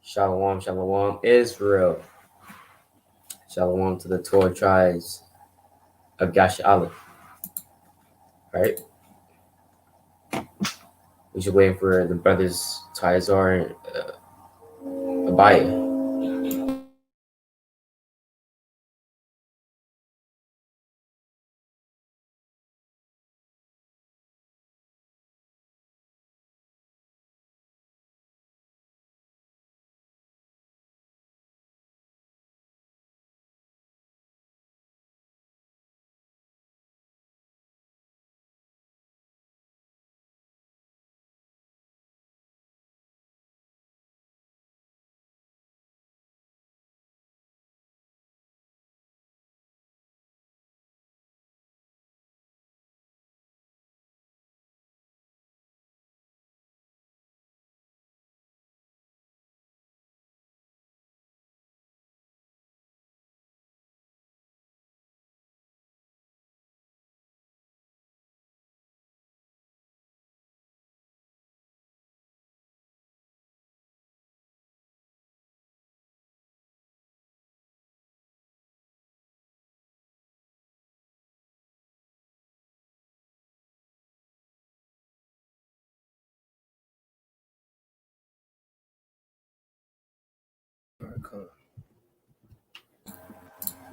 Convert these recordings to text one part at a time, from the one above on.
Shalom, shalom, Israel. Shalom to the 12 tribes of Yashalah. Right? We should wait for the brothers Tizar and Abaya.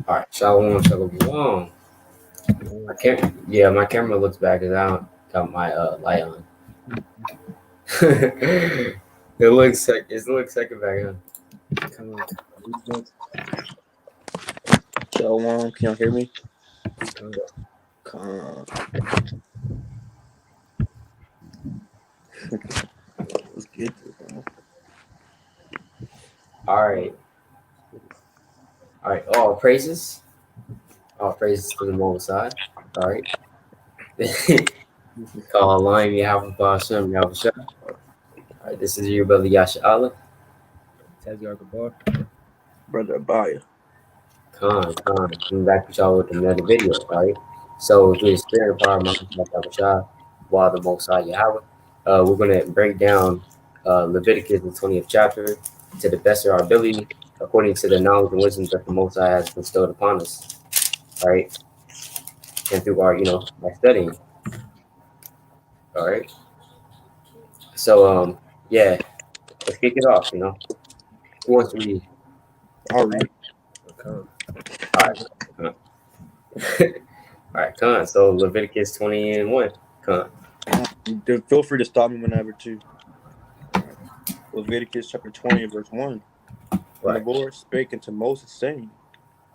All right, shalom, shalom. My camera looks bad because I don't got my light on. It looks second back on. Shalom, can y'all hear me? Let's get this, bro. All right. All praises to the Most High. All right. Call line Yahawah BAHASHAM YAHAWASHI. All right, this is your brother Yashalah. Brother Abaya. Coming back with y'all with another video, all right? So through the spirit of power, Yahawah, while the Most High Yahweh, we're gonna break down Leviticus, the 20th chapter, to the best of our ability, according to the knowledge and wisdom that the Most High has bestowed upon us, all right? And through our, by studying, all right? So, yeah, let's kick it off, Who wants to read? I'll read. All right. All right, Con. So Leviticus 20:1. Con. Feel free to stop me whenever, too. Leviticus chapter 20, verse 1. And Right. the Lord spake unto Moses, saying,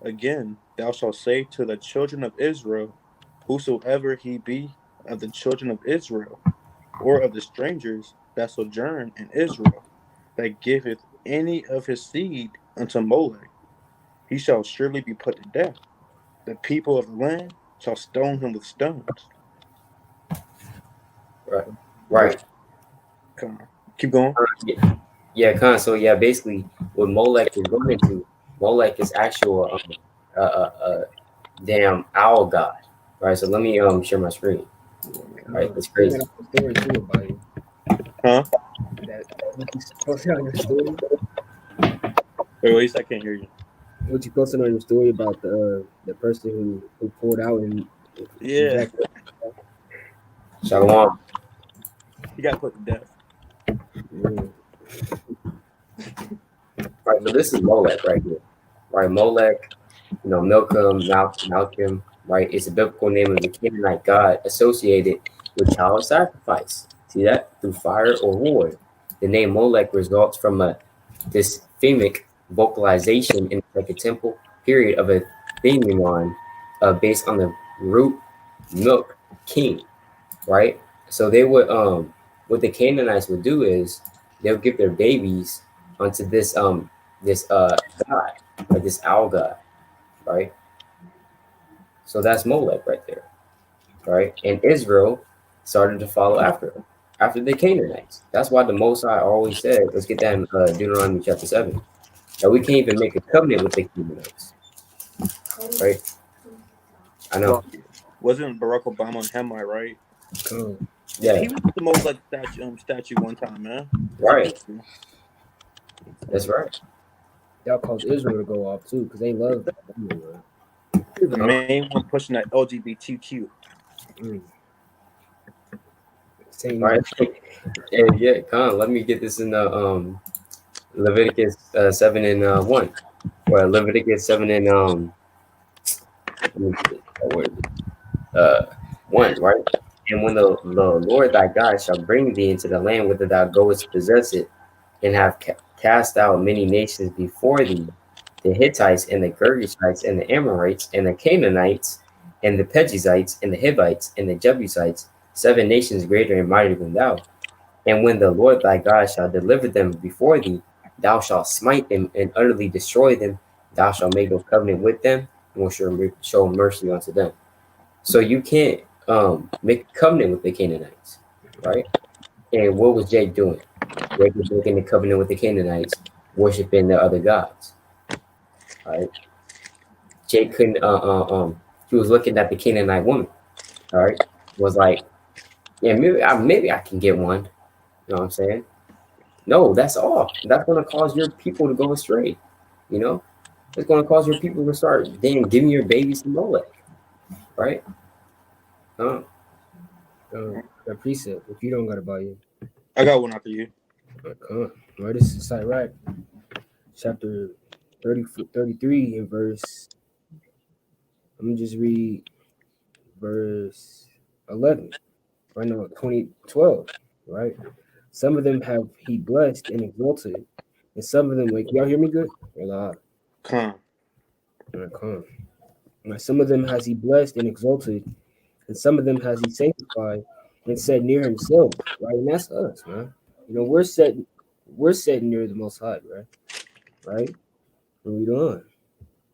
Again, thou shalt say to the children of Israel, whosoever he be of the children of Israel, or of the strangers that sojourn in Israel, that giveth any of his seed unto Molech, he shall surely be put to death. The people of the land shall stone him with stones. Right. Come on. Keep going. Yeah, Con. So yeah, basically, what Molech is going into, Molech is actual damn owl god. Right. So let me share my screen. Right. That's crazy. Huh? Wait, I can't hear you. What you posted on your story about the person who pulled out and Yeah, Shalom. he got put to death. Right. So this is Molech right here. Right. Molech. Milcom, Malcolm. Right. It's a biblical name of the Canaanite god associated with child sacrifice. See that? Through fire or war. The name Molech results from a dysphemic vocalization in the Second Temple period of a themon based on the root milk king, right? So they would what the Canaanites would do is they'll give their babies onto this god, like this owl god, right? So that's Molech right there, right? And Israel started to follow after the Canaanites. That's why the Most High always said, let's get that in Deuteronomy chapter 7, that we can't even make a covenant with the Canaanites, right? I know. Well, wasn't Barack Obama on Hemite, right? Yeah. He was the most like statue one time, man. Right. That's right. That'll cause Israel to go off too, because they love that woman, man. He's the main one pushing that LGBTQ. Mm. Satan Right. is And yeah, Con, let me get this in the Leviticus 7:1. Well, Leviticus 7 let me get it. Where is it? 1, right? And when the Lord thy God shall bring thee into the land whither thou goest to possess it, and have cast out many nations before thee, the Hittites and the Girgashites and the Amorites and the Canaanites and the Perizzites and the Hivites and the Jebusites, 7 nations greater and mightier than thou. And when the Lord thy God shall deliver them before thee, thou shalt smite them and utterly destroy them. Thou shalt make no covenant with them and will show mercy unto them. So you can't make a covenant with the Canaanites, right? And what was Jake doing? Jake was making a covenant with the Canaanites, worshiping the other gods, right? Jake couldn't. He was looking at the Canaanite woman, all right? Was like, yeah, maybe I can get one. You know what I'm saying? No, that's off. That's going to cause your people to go astray. You know, it's going to cause your people to start then giving your babies to Molech, right? a precept. If you don't got it by you, I got one after you. Right, this is Sirach, chapter 33 and verse. I'm gonna just read verse 11. Right now, 2012. Right. Some of them have he blessed and exalted, and some of them, like, y'all hear me good? Or loud? Come. Come. Right, some of them has he blessed and exalted, and some of them has he sanctified and set near himself. Right, and that's us, man. You know, we're set near the Most High, right? Right. Read on.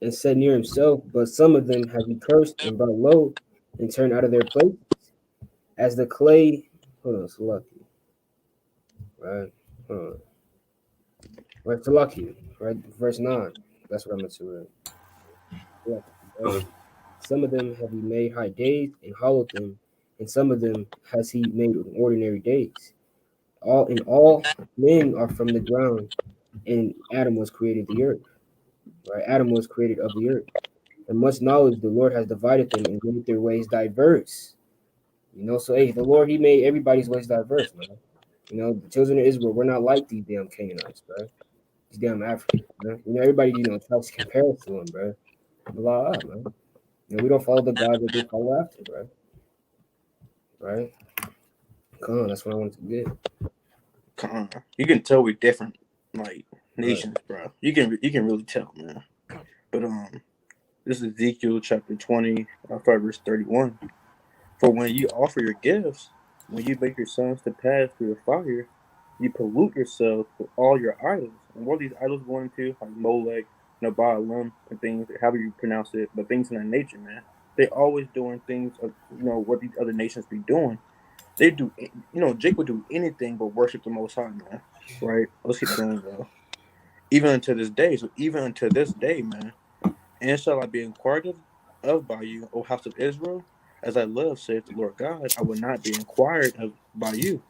And set near himself, but some of them have he cursed and brought low and turned out of their place, as the clay. Hold on, it's lucky. Right. Hold on. Right, to lucky. Right, verse 9. That's what I'm going to read. Right. Some of them have he made high days and hollowed them, and some of them has he made ordinary days. All men are from the ground, and Adam was created the earth. Right, Adam was created of the earth. And much knowledge the Lord has divided them and made their ways diverse. You know, so hey, the Lord, he made everybody's ways diverse, man. You know, the children of Israel, we're not like these damn Canaanites, bro. These damn Africans, man. You know, everybody, tries to compare us to them, bro. Blah, man. You know, we don't follow the God that they follow after, bro. Right? Come on, that's what I wanted to get. Come. You can tell we're different, like nations, Right. bro. You can really tell, man. But this is Ezekiel chapter 20, verse 31. For when you offer your gifts, when you make your sons to pass through the fire, you pollute yourself with all your idols. And what are these idols going to? Like Molech, BAHASHAM, and things, however you pronounce it, but things in that nature, man. They always doing things of, what these other nations be doing. They do, Jake would do anything but worship the Most High, man. Right? Let's keep going, though. Even unto this day, man. And shall I be inquired of by you, O house of Israel? As I live, saith the Lord God, I will not be inquired of by you.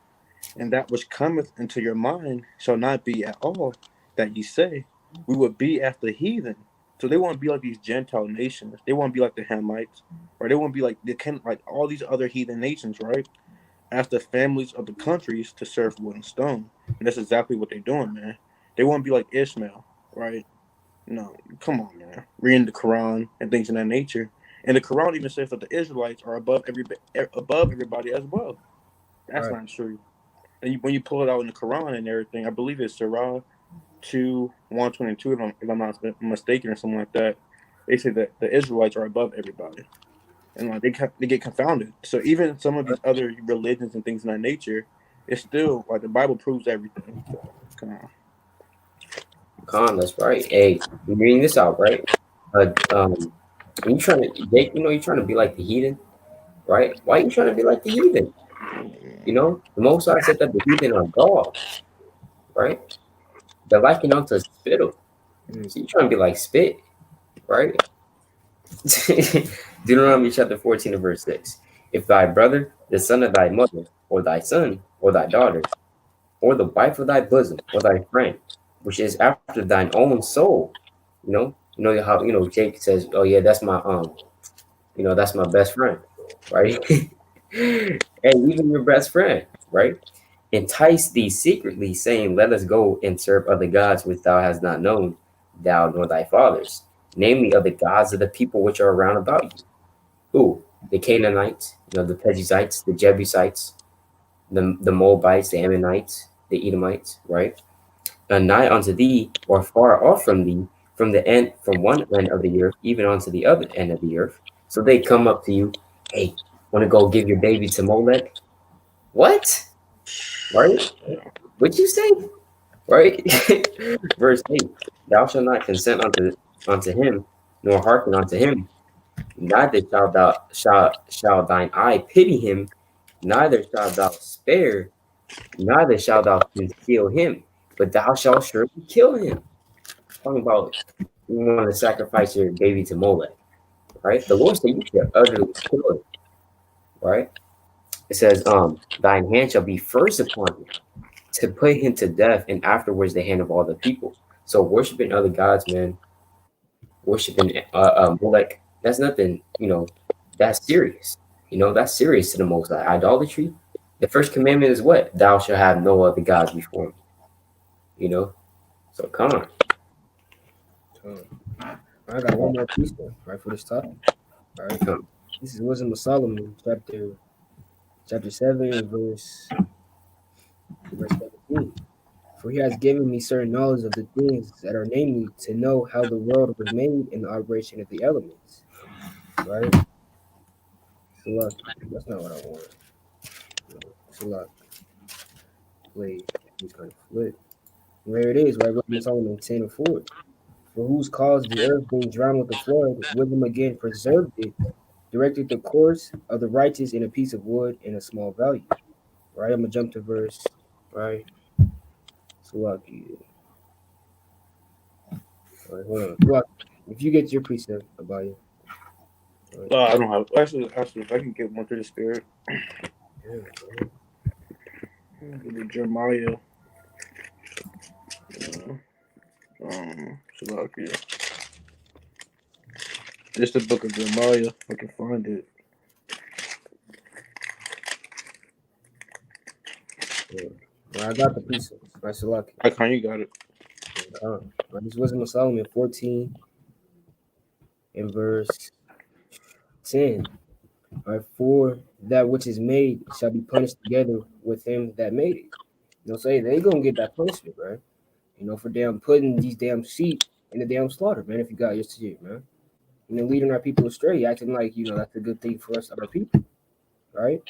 And that which cometh into your mind shall not be at all that ye say, we will be after heathen. So they won't be like these Gentile nations. They won't be like the Hamites, or they won't be like all these other heathen nations, right? After families of the countries to serve wood and stone. And that's exactly what they're doing, man. They won't be like Ishmael, right? No, come on, man. Reading the Quran and things of that nature, and the Quran even says that the Israelites are above everybody as well. That's Right. not true. And when you pull it out in the Quran and everything, I believe it's Surah 2:122, if I'm not mistaken, or something like that. They say that the Israelites are above everybody, and like they get confounded. So even some of these other religions and things of that nature, it's still like the Bible proves everything. So come on. Con, that's right. Hey, you're reading this out, right? You trying to, Jake, you're trying to be like the heathen, right? Why are you trying to be like the heathen? The Most High said that the heathen are dogs, right? They're likened unto spittle. So you trying to be like spit, right? Deuteronomy chapter 14 and verse 6. If thy brother, the son of thy mother, or thy son, or thy daughter, or the wife of thy bosom, or thy friend, which is after thine own soul. You know how Jake says, "Oh yeah, that's my that's my best friend," right? And even your best friend, right? Entice thee secretly, saying, "Let us go and serve other gods which thou hast not known, thou nor thy fathers, namely of the gods of the people which are round about you." Who? The Canaanites, the Perizzites, the Jebusites, the Moabites, the Ammonites, the Edomites, right? And nigh unto thee, or far off from thee, from one end of the earth, even unto the other end of the earth. So they come up to you, hey, want to go give your baby to Molech? What? Right? What you say? Right? Verse 8, thou shalt not consent unto him, nor hearken unto him, neither shall thine eye pity him, neither shalt thou spare, neither shalt thou conceal him, but thou shalt surely kill him. Talking about you want to sacrifice your baby to Molech, right? The Lord said you should utterly kill it, right? It says, thine hand shall be first upon him to put him to death, and afterwards the hand of all the people. So worshiping other gods, man, worshiping Molech, that's nothing, that's serious. That's serious to the Most High. Idolatry. The first commandment is what? Thou shalt have no other gods before me. So come on. I got one more piece there, right, for this topic. All right. Come. This is Wisdom of Solomon, chapter 7, verse 17. For he has given me certain knowledge of the things that are, namely, to know how the world was made and the operation of the elements. Right? So look, that's not what I want. So look, wait, he's kind of flip. There it is, right? Wisdom of Solomon 10 and 4. For whose cause the earth being drowned with the flood, wisdom again preserved it, directed the course of the righteous in a piece of wood in a small value. Right? I'm gonna jump to verse, right? So look, all right, hold on. Look, if you get your precept about it. Right. I don't have actually if I can get one through the spirit. Yeah, Jeremiah. Salakia. It's the book of Jeremiah. If I can find it. Well, I got the precepts. Right, so lucky. I kind of got it. Right, this Wisdom of Solomon 14 and verse 10. Right, for that which is made shall be punished together with him that made it. Say they gonna get that punishment, right? For damn putting these damn sheep in the damn slaughter, man. If you got your shit, man. Leading our people astray, acting like that's a good thing for us, our people, right?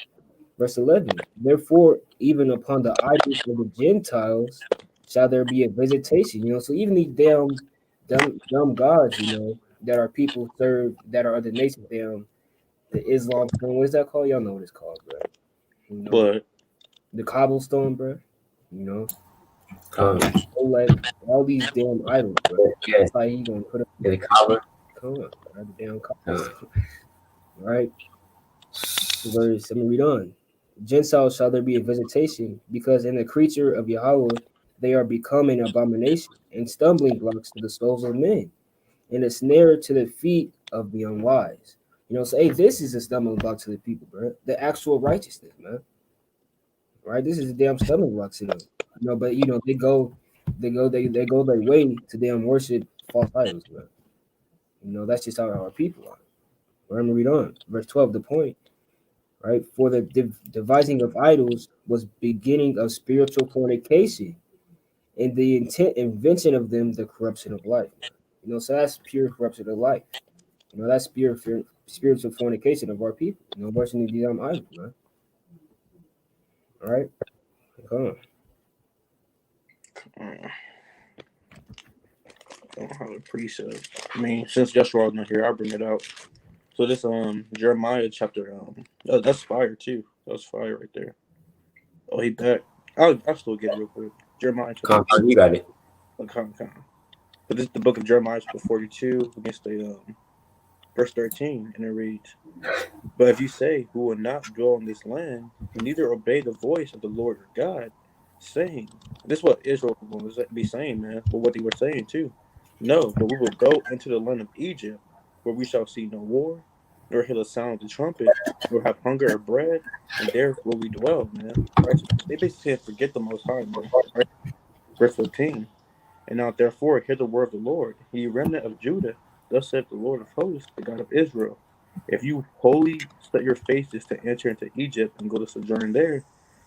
Verse 11. Therefore, even upon the idols of the Gentiles shall there be a visitation. So even these dumb gods, that our people serve, that are other nations, the Islam stone. What is that called? Y'all know what it's called, bro. But The cobblestone, bro. You know, Come. like all these damn idols, bro. Yeah. That's how you gonna put up The cover. come on, bro, the damn cobblestone. Right. Verse. Let me read on. Gentiles shall there be a visitation, because in the creature of Yahawah they are become an abomination and stumbling blocks to the souls of men, and a snare to the feet of the unwise. So hey, this is a stumbling block to the people, bro. The actual righteousness, man. Right? This is a damn stumbling block to them. But they go their way to damn worship false idols, man. That's just how our people are. Remember, read on. Verse 12, the point. Right? For the devising of idols was beginning of spiritual fornication, and the invention of them the corruption of life. So that's pure corruption of life. That's spiritual fornication of our people. Worshiping these idols, man. All right, come on. I don't have a precept. I mean, since Yeshua's not here, I'll bring it out. So this Jeremiah chapter oh, that's fire too. That's fire right there. Oh, he back. I'll still get it real quick. Jeremiah chapter. Come. You got it. Come. But this is the book of Jeremiah chapter 42 against the verse 13, and it reads, "But if you say, who will not dwell in this land, and neither obey the voice of the Lord your God, saying, this is what Israel will be saying, man, but what they were saying too. No, but we will go into the land of Egypt, where we shall see no war, nor hear the sound of the trumpet, nor have hunger of bread, and there will we dwell, man. Right? So they basically said, forget the Most High, man. Right? Verse 14. And now therefore hear the word of the Lord, ye remnant of Judah, thus saith the Lord of hosts, the God of Israel. If you wholly set your faces to enter into Egypt and go to sojourn there,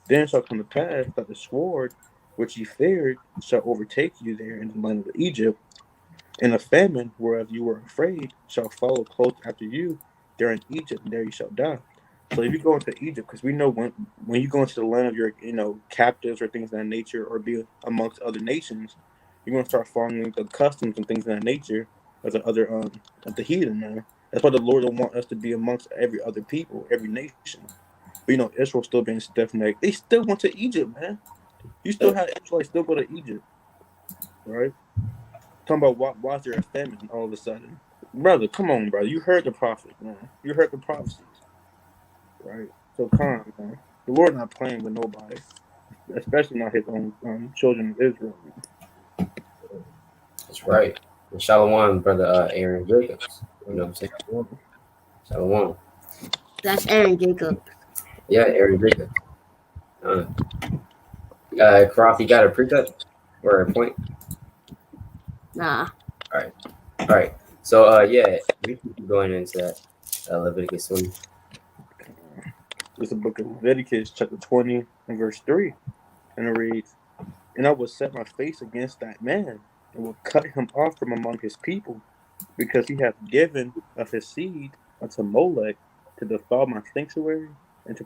then shall come to pass that the sword which ye feared shall overtake you there in the land of Egypt, and a famine whereof you were afraid shall follow close after you there in Egypt, and there you shall die. So if you go into Egypt, because we know when you go into the land of your captives or things of that nature, or be amongst other nations, you're gonna start following the customs and things of that nature of the other of the heathen, man. That's why the Lord don't want us to be amongst every other people, every nation. But Israel still being stiff necked. They still went to Egypt, man. You still have Israelites still go to Egypt, right? Talking about why is there a famine all of a sudden? Brother, come on, brother. You heard the prophet, man. You heard the prophecies, right? So calm, man. The Lord not playing with nobody, especially not his own children of Israel. That's right. And Shalom, brother Aaron Jacobs. You know what I'm saying? Shalom. That's Aaron Jacob. Yeah, Aaron Jacobs. Croft, you got a precept or a point? Nah. All right. So yeah, we keep going into that Leviticus 20. It's the book of Leviticus, chapter 20, and verse 3. And it reads, And I will set my face against that man, and will cut him off from among his people, because he hath given of his seed unto Molech to defile my sanctuary and to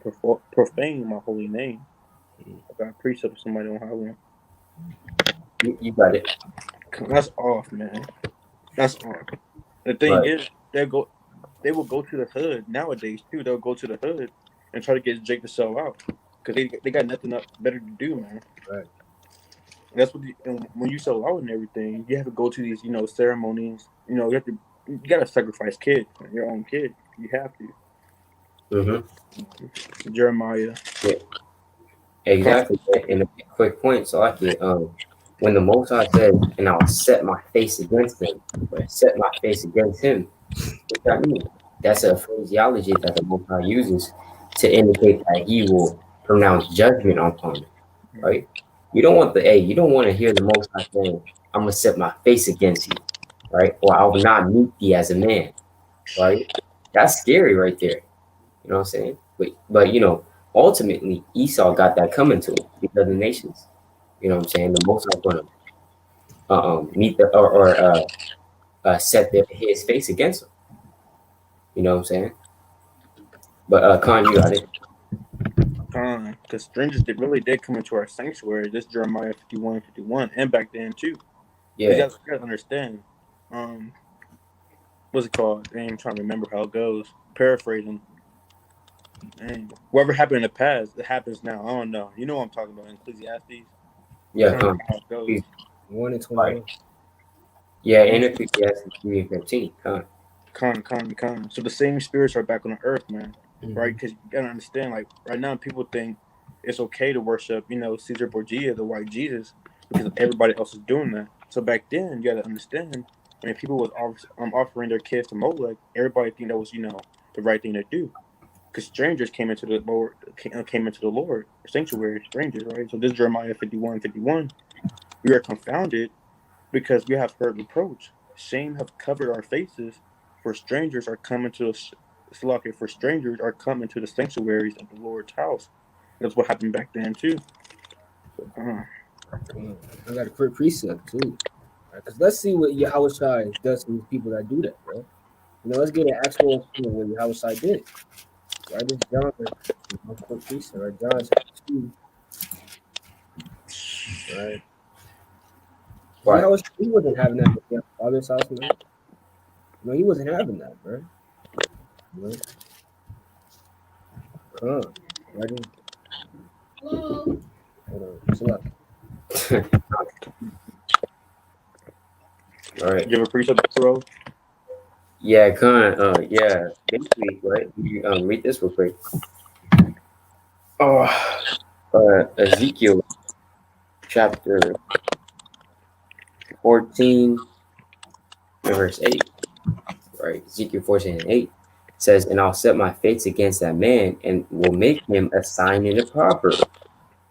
profane my holy name. I got a precept of somebody on Highland. You got it. That's off, man. That's off. The thing Right. is, they will go to the hood nowadays too. They'll go to the hood and try to get Jake to sell out because they got nothing better to do, man. Right. That's what and when you sell out and everything, you have to go to these ceremonies. You gotta sacrifice kids, your own kid. You have to. Jeremiah. Yeah. Exactly. And a quick point, so I can when the Most High says, "And I'll set my face against them," or "set my face against him," what that mean? That's a phraseology that the Most High uses to indicate that He will pronounce judgment upon it. Right? You don't want you don't want to hear the Most High saying, "I'm gonna set my face against you," right? Or "I will not meet thee as a man," right? That's scary right there. You know what I'm saying? But ultimately Esau got that coming to him because of the nations. You know what I'm saying? The Most High going to meet the set his face against him. You know what I'm saying? But Khan, you got it. Because strangers really did come into our sanctuary. This Jeremiah 51, and back then too. Yeah. You gotta understand. What's it called? I'm trying to remember how it goes. Paraphrasing. And whatever happened in the past, it happens now. I don't know. You know what I'm talking about in Ecclesiastes? Yeah, How it goes. 1 and 21. Right. Yeah, in Ecclesiastes 3 and 15. Con. So the same spirits are back on the earth, man. Mhm. Right? Because you gotta understand, like right now, people think it's okay to worship, Caesar Borgia, the white Jesus, because everybody else is doing that. So back then, you gotta understand when people was offering their kids to Molech, everybody think that was the right thing to do. Because strangers came into the Lord sanctuary, strangers, right? So this Jeremiah 51, we are confounded because we have heard reproach. Shame have covered our faces, for strangers are coming to us. For strangers are coming to the sanctuaries of the Lord's house. That's what happened back then too. So, I got a quick precept too. Because let's see what Yahawashi does to these people that do that, bro. Let's get an actual what Yahawashi did. Right? This John, quick precept, right? John chapter 2, right? Right. Yahawashi, he wasn't having that with their father's house, man. He wasn't having that, bro. Come, right? Hold on, chill out. All right. you have a precept, bro? Yeah, yeah. Basically, right? You read this real quick. Oh, Ezekiel chapter 14, verse 8, right? Ezekiel 14 and 8 says, "And I'll set my face against that man and will make him a sign and a proverb.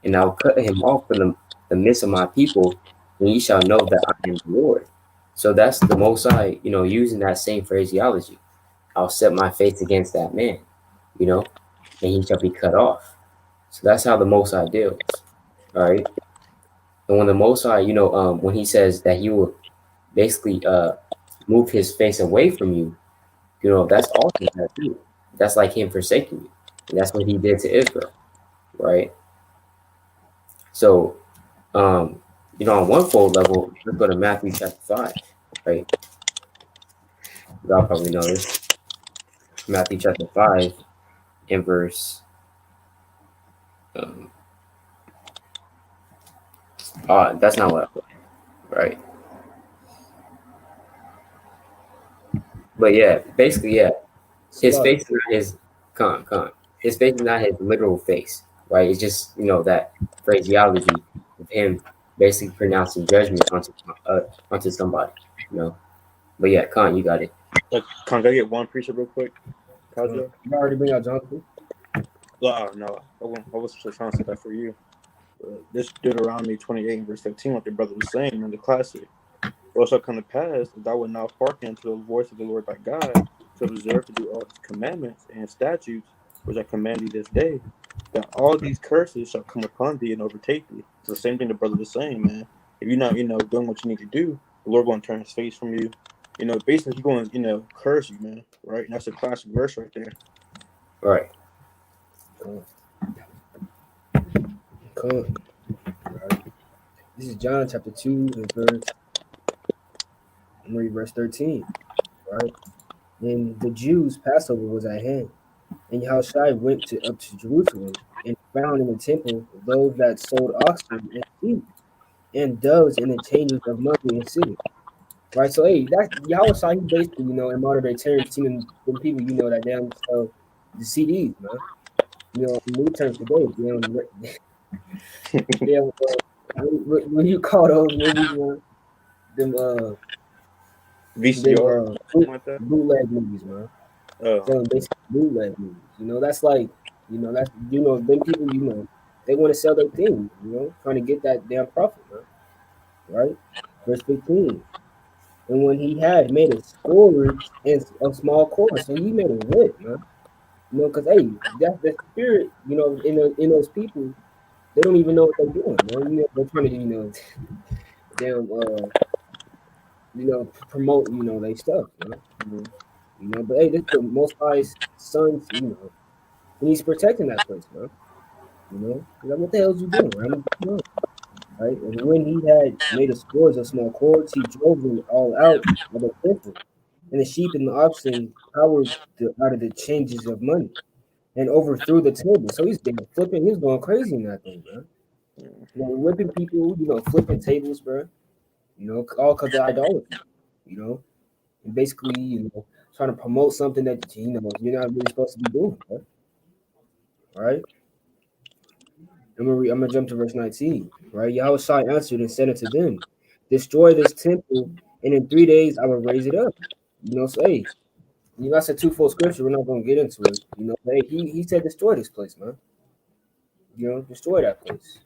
And I'll cut him off from the midst of my people, and ye shall know that I am the Lord." So that's the Most High, using that same phraseology. I'll set my face against that man, you know, and he shall be cut off. So that's how the Most High deals, all right? And when the Most High, when he says that he will basically move his face away from you, that's also that too. That's like him forsaking you. And that's what he did to Israel, right? So, on one fold level, let's go to Matthew chapter 5, right? Y'all probably know this. Matthew chapter 5 and verse, um, that's not what I put, right? But yeah, basically, yeah, his Slaughter. face is not his, his face is not his literal face, right? It's just, that phraseology of him basically pronouncing judgment onto somebody, you know? But yeah, you got it. Can I get one precept real quick? You Kaja? already bring out John 2? No, I was just trying to say that for you. This Deuteronomy 28 verse 15, like the brother was saying in the classic. Well, it shall come to pass, if thou wilt not hearken to the voice of the Lord thy God, to observe to do all his commandments and statutes, which I command thee this day, that all these curses shall come upon thee and overtake thee. It's the same thing the brother was saying, man. If you're not, doing what you need to do, the Lord going to turn his face from you. Basically, he's going to, curse you, man. Right? And that's a classic verse right there. Right. Come. Right. This is John chapter 2 and verse, I'm gonna read verse 13, right? And the Jews' Passover was at hand, and Yahushua went up to Jerusalem and found in the temple those that sold oxen and sheep and doves and the changers of money and city. Right, so hey, that Yahushua, he basically, in modern day terms, teaching them people, that damn sell the CDs, man. In new terms today, damn, when you call those movies, man, them VCR, something like that. bootleg movies, man. Oh, Selling basically bootleg movies. That's like, that's them people, they want to sell their thing, trying to get that damn profit, man. Right? Verse 15. And when he had made a scourge and a small cord, so he made a whip, man. Because hey, that's the spirit, in those people, they don't even know what they're doing, man. They're trying to, damn, promote, they stuff, But hey, this the Most High's son's, and he's protecting that place, man. Like, what the hell is you doing, man? Right? And when he had made a scourge of small cords, he drove them all out of the temple, and the sheep and the oxen cowered out of the changes of money, and overthrew the table. So he's flipping, he's going crazy in that thing, man. Whipping people, flipping tables, bro. All because of idolatry, and basically, trying to promote something that you're not really supposed to be doing, bro. All right. I'm gonna jump to verse 19. Right, Yahushua answered and said unto them, "Destroy this temple, and in 3 days I will raise it up." So hey, that's a twofold scripture. We're not gonna get into it. Hey, he said destroy this place, man. Destroy that place,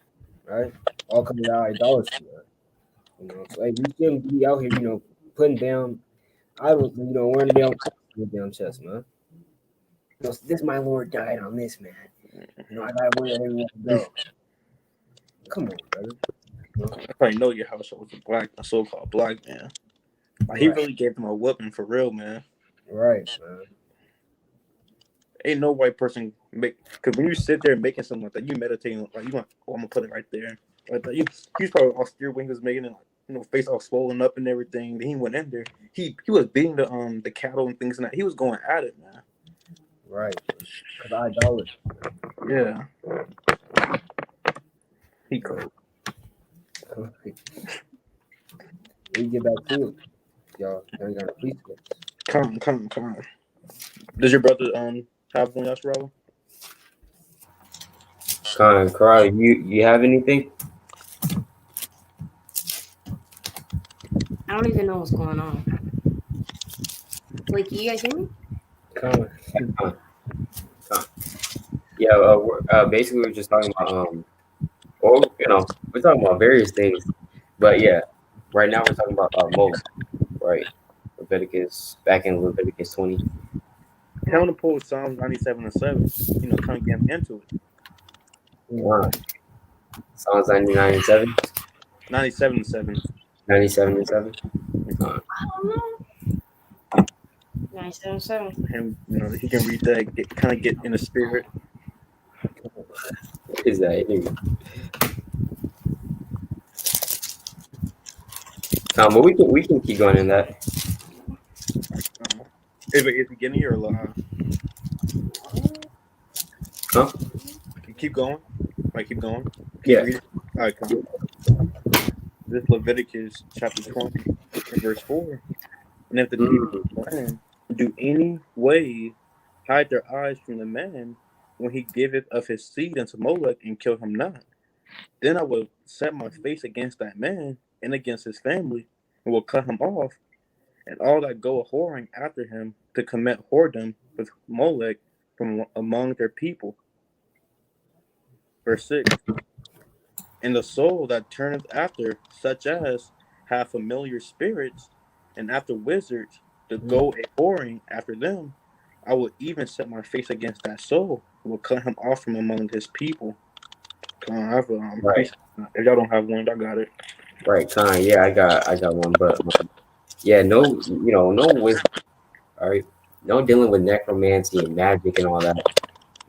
right? All coming out of idolatry, man. So hey, we shouldn't be out here, putting down idols, wearing down with down chest, man. This my Lord died on this, man. I gotta wear it everywhere I go. Come on, brother. I probably know your house was a so-called black man. Like, he really gave them a whooping for real, man. Right, man. Ain't no white person because when you sit there making something like that, you meditating like you want. Oh, I'm gonna put it right there. Like that. He's probably austere when he was making it, face all swollen up and everything. Then he went in there. He was beating the cattle and things and that. He was going at it, man. Right. Because idolatry. Yeah. He cold. We get back to it, y'all. Y'all gotta please us. Come on. Does your brother have one else, Robert? Carl, you have anything? I don't even know what's going on. Wait, can you guys hear me? Come on. Yeah, basically we're just talking about well, we're talking about various things, but yeah, right now we're talking about Moses, right? Back in Leviticus 20. Tell him to pull Psalms 97 and 7. Kind of get him into it. Psalms 99 and 7. 97 and 7. 97 and 7. I don't know. 977. Him, he can read that, kind of get in the spirit. What is that? But we can keep going in that. Is it beginning or Huh? keep going? Keep going. Yeah. Reading. All right, come. This Leviticus chapter 20, verse 4. And if the people of the land do any way hide their eyes from the man when he giveth of his seed unto Molech and kill him not, then I will set my face against that man and against his family, and will cut him off, and all that go a whoring after him to commit whoredom with Molech from among their people. Verse 6. And the soul that turneth after such as have familiar spirits, and after wizards to go a whoring after them, I will even set my face against that soul, and will cut him off from among his people. Right. If y'all don't have one, I got it. Right, yeah, I got one, but yeah, no wisdom. All right, no dealing with necromancy and magic and all that.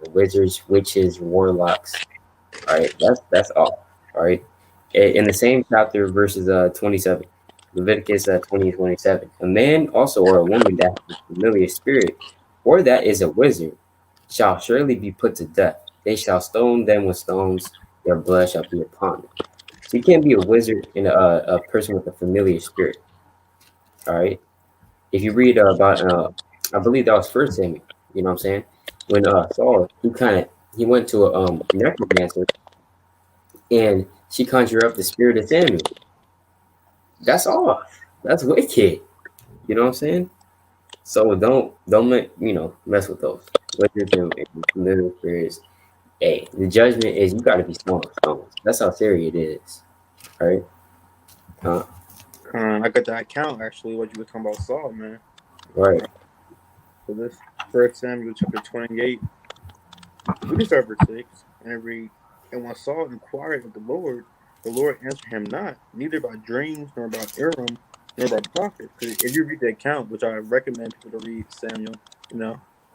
Wizards, witches, warlocks. All right, that's all. All right, in the same chapter, verses 27, Leviticus 20 and 27. A man also or a woman that has a familiar spirit, or that is a wizard, shall surely be put to death. They shall stone them with stones. Their blood shall be upon them. So you can't be a wizard and a person with a familiar spirit. All right. If you read about, I believe that was First Samuel. You know what I'm saying? When Saul, he went to a necromancer, and she conjured up the spirit of Samuel. That's all. That's wicked. You know what I'm saying? So don't mess with those wizards and familiar spirits. Hey, the judgment is you got to be stoned with stones. That's how serious it is. All right. I got that account actually. What you were talking about, Saul, man. Right. So this First Samuel chapter 28. We can start verse 6 and it reads, and when Saul inquired of the Lord answered him not, neither by dreams, nor by Urim, nor by prophets. Because if you read the account, which I recommend people to read Samuel,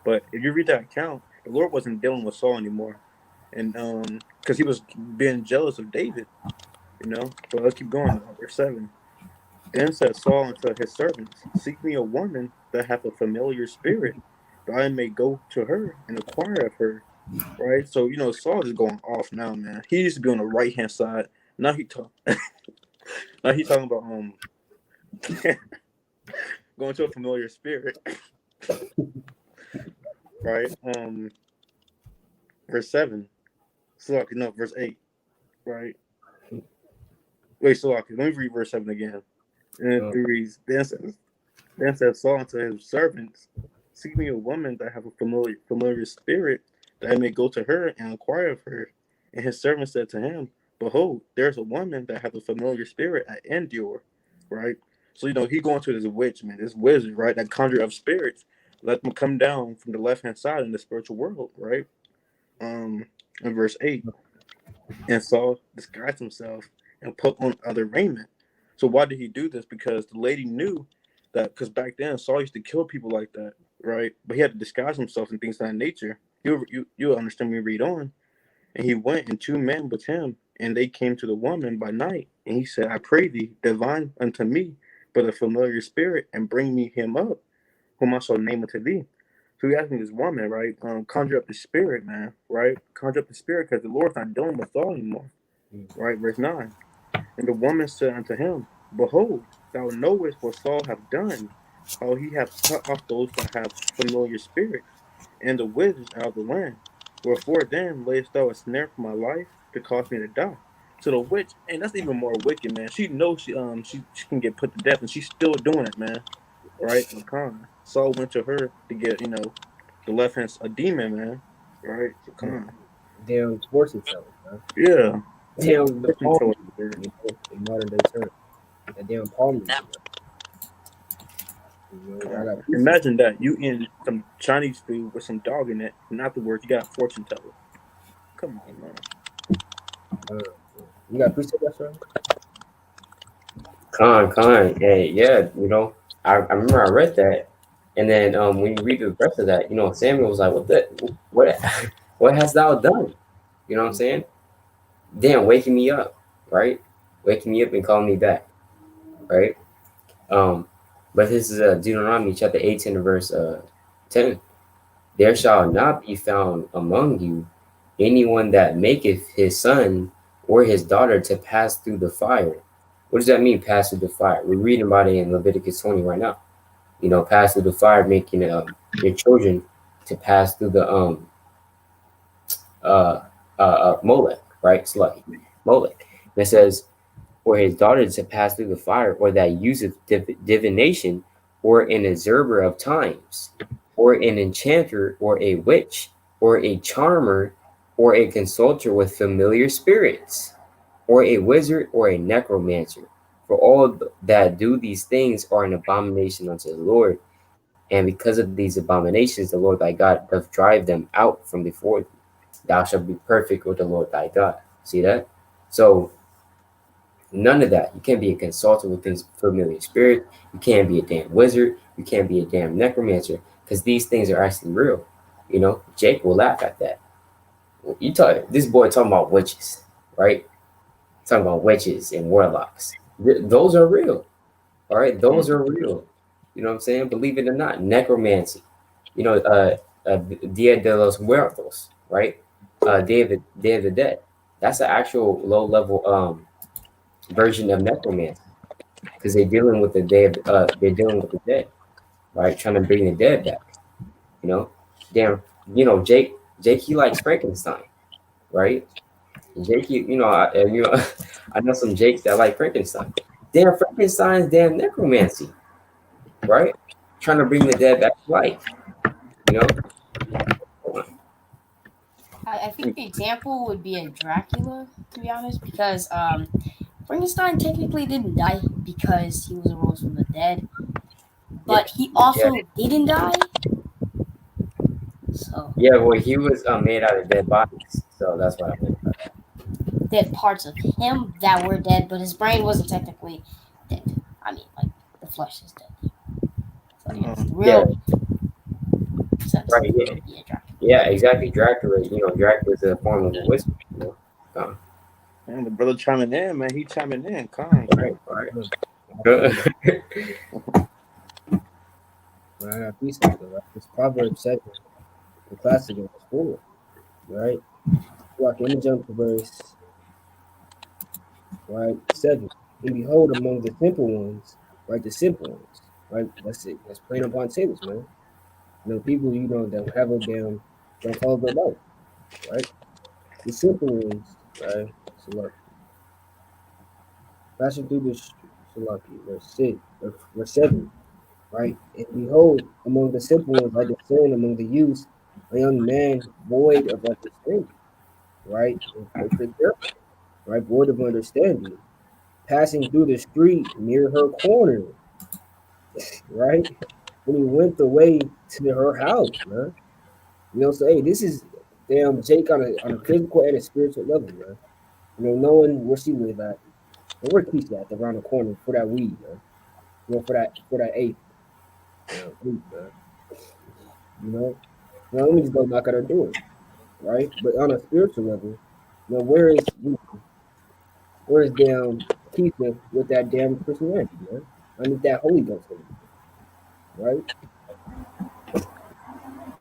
but if you read that account, the Lord wasn't dealing with Saul anymore, and because he was being jealous of David, So let's keep going now. Verse 7. Then said Saul unto his servants, seek me a woman that hath a familiar spirit, that I may go to her and inquire of her. Right, so Saul is going off now, man. He used to be on the right hand side. Now he talk. Now he's talking about going to a familiar spirit. Right. Verse 7. Verse 8. Right. Wait, let me read verse 7 again. And it reads, Then said Saul unto his servants, seek me a woman that have a familiar spirit, that I may go to her and inquire of her. And his servant said to him, behold, there's a woman that hath a familiar spirit at Endor. Right? So, he going to this witch, man, this wizard, right? That conjure up spirits. Let them come down from the left-hand side in the spiritual world, right? In verse 8. And Saul disguised himself and put on other raiment. So why did he do this? Because the lady knew that, because back then Saul used to kill people like that, right? But he had to disguise himself and things of that nature. You'll understand when we read on. And he went, and two men with him, and they came to the woman by night. And he said, I pray thee, divine unto me, but a familiar spirit, and bring me him up, whom I shall name unto thee. So he asking this woman, right? Conjure up the spirit, man, right? Conjure up the spirit, because the Lord's not dealing with Saul anymore, right? Verse 9. And the woman said unto him, behold, thou knowest what Saul hath done, how he hath cut off those that have familiar spirits, and the wizards out of the land. Wherefore then layest thou a snare for my life to cause me to die? to the witch, and that's even more wicked, man. She knows she can get put to death, and she's still doing it, man. Right? Con. Saul went to her to get the left hand a demon, man. Right? Con. Damn fortune teller, man. Yeah. Damn the Fortune palm, teller, you know, in modern day terms. That damn palm reader, man. You know, I Con. got pieces. Imagine that you eating some Chinese food with some dog in it, and afterwards you got a fortune teller. Come on, man. You got precept restaurant? Con, and yeah, I remember I read that, and then when you read the rest of that, Samuel was like, what, what hast thou done? You know what I'm saying? Damn, waking me up, right? Waking me up and calling me back, right? But this is Deuteronomy chapter 18, verse 10. There shall not be found among you anyone that maketh his son or his daughter to pass through the fire. What does that mean, pass through the fire? We're reading about it in Leviticus 20 right now. Pass through the fire, making your children to pass through the Molech, right? It's like Molech. And it says, or his daughter to pass through the fire, or that useth divination, or an observer of times, or an enchanter, or a witch, or a charmer, or a consulter with familiar spirits, or a wizard, or a necromancer. For all that do these things are an abomination unto the Lord. And because of these abominations, the Lord thy God doth drive them out from before thee. Thou shalt be perfect with the Lord thy God. See that? So none of that. You can't be a consultant with things familiar spirit. You can't be a damn wizard. You can't be a damn necromancer, because these things are actually real. Jake will laugh at that. This boy talking about witches, right? Talking about witches and warlocks. Those are real. All right, those are real. You know what I'm saying? Believe it or not, necromancy. Dia de los Muertos, right? Day of the Dead. That's an actual low level version of necromancy, because they're dealing with the dead, right? Trying to bring the dead back. You know, damn. Jake he likes Frankenstein, right? Jake, I know some Jakes that like Frankenstein. Damn, Frankenstein's damn necromancy, right? Trying to bring the dead back to life. You know, I think the example would be a Dracula, to be honest, because Frankenstein technically didn't die because he was arose from the dead, but he yeah, also didn't die. So yeah. Well, he was made out of dead bodies, so that's what I meant. dead parts of him that were dead, but his brain wasn't technically dead. I mean, like the flesh is dead. So yes, the Yeah, real sense right. Yeah, would be a Dracula. yeah, exactly. Dracula's a form of a whisper. Man, the brother chiming in, man. He chiming in. Con. Right. I got precept, right? It's Proverbs 7, the classic in school, right? Like, let me jump to verse, right, 7. And behold, among the simple ones, right, the simple ones, right? That's it. That's plain upon tables, man. People that have a damn, don't follow the light, right? The simple ones, right? So passing through this Salaki, verse 7, right? And behold, among the simple ones, I discern among the youths a young man void of understanding, right? And perfect girl, right? Void of understanding, passing through the street near her corner, right? When he went the way to her house, man. So hey, this is damn Jake on a physical and a spiritual level, man. Knowing where she live at, and where Keisha at around the corner for that weed, man. For that eighth, weed, man. Let me just go knock at her door, right? But on a spiritual level, where is damn Keisha with that damn Christianity, man? I need that Holy Ghost, right?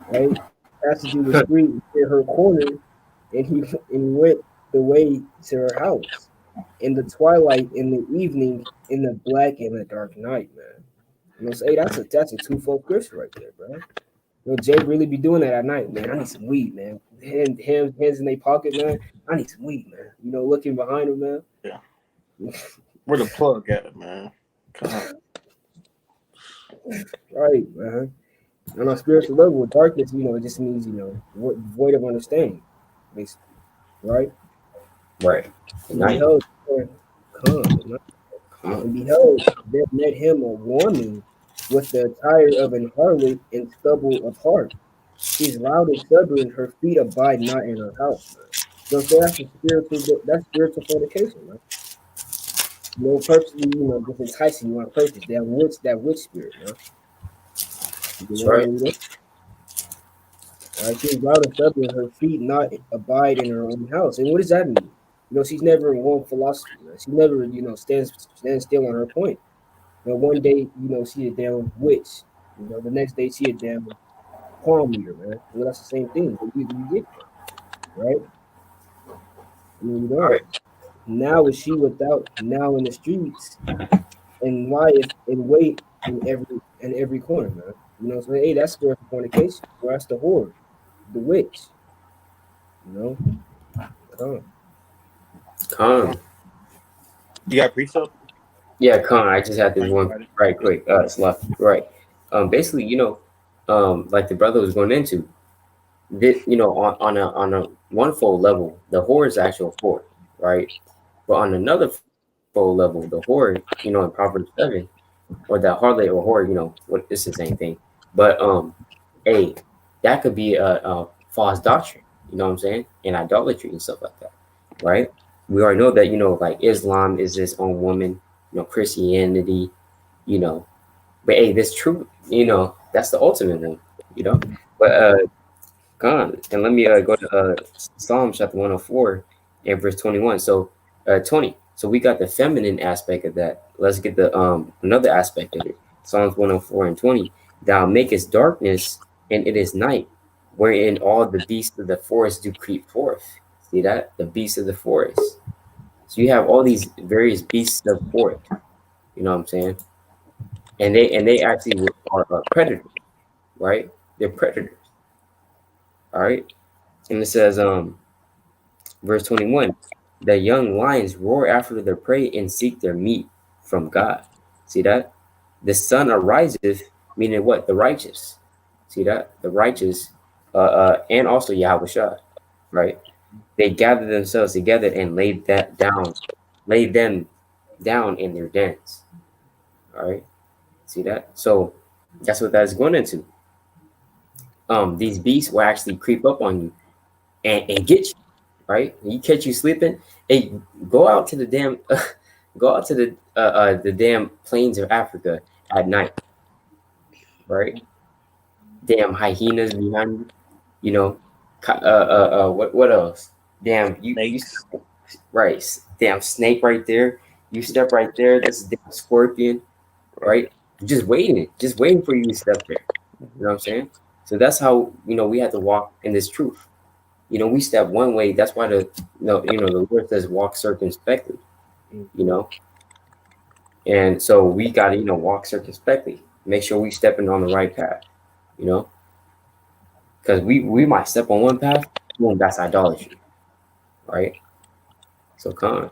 Right? Passing through the street near her corner, and he went the way to her house in the twilight, in the evening, in the black and the dark night, man. Hey, that's a twofold Christian right there, bro. Jay really be doing that at night, man. I need some weed, man. Hands in their pocket, man. I need some weed, man. Looking behind him, man. Yeah. Where the plug at, man? Come on. Right, man. On a spiritual level, darkness, it just means, void of understanding, basically, right? Right. And Night. behold, and behold, there met him a woman with the attire of an harlot and stubble of heart. She's loud and stubborn, her feet abide not in her house, man. So that's spiritual fornication, man. Purposely, just enticing you on purpose. That witch spirit, man. That's right. She's loud and stubborn, her feet not abide in her own house. And what does that mean? She's never in one philosophy, man. She never, stands still on her point. One day, she a damn witch. The next day she a damn palm reader, man. Well, that's the same thing. You get that, right? You Right. don't. Now is she without, now in the streets, and lieth and wait in every corner, man. So hey, that's spiritual fornication. Well, that's the whore, the witch. Come. Con. You got precept? Yeah, Con. I just had this You one got it. right quick. It's left. Right. Basically, like the brother was going into, this, on a one-fold level, the whore is actual whore, right? But on another fold level, the whore, in Proverbs 7, or the harlot or whore, what it's the same thing. But hey, that could be a false doctrine, you know what I'm saying? And idolatry and stuff like that, right? We already know that, like Islam is its own woman, Christianity, you know. But hey, this truth, that's the ultimate one, you know. But gone. And let me go to Psalms chapter 104 and verse 21. So 20. So we got the feminine aspect of that. Let's get the another aspect of it. Psalms 104 and 20. Thou makest darkness, and it is night, wherein all the beasts of the forest do creep forth. See that? The beasts of the forest. So you have all these various beasts of forest. You know what I'm saying? And they actually are predators, right? They're predators. All right. And it says, verse 21, the young lions roar after their prey and seek their meat from God. See that? The sun ariseth, meaning what? The righteous. See that? The righteous, and also Yahawashi, right? They gather themselves together and lay them down in their dens. All right. See that? So that's what that's going into. These beasts will actually creep up on you and get you, right? You catch you sleeping. Hey, go out to the damn, go out to the damn plains of Africa at night, right? Damn hyenas behind you, you know. What else? Damn, you Snakes. right? Damn snake right there. You step right there. That's a damn scorpion, right? Just waiting for you to step there. You know what I'm saying? So that's how we have to walk in this truth. We step one way. That's why the Lord says walk circumspectly. You know, and so we got to walk circumspectly. Make sure we stepping on the right path. You know, because we might step on one path, boom, that's idolatry, right? So come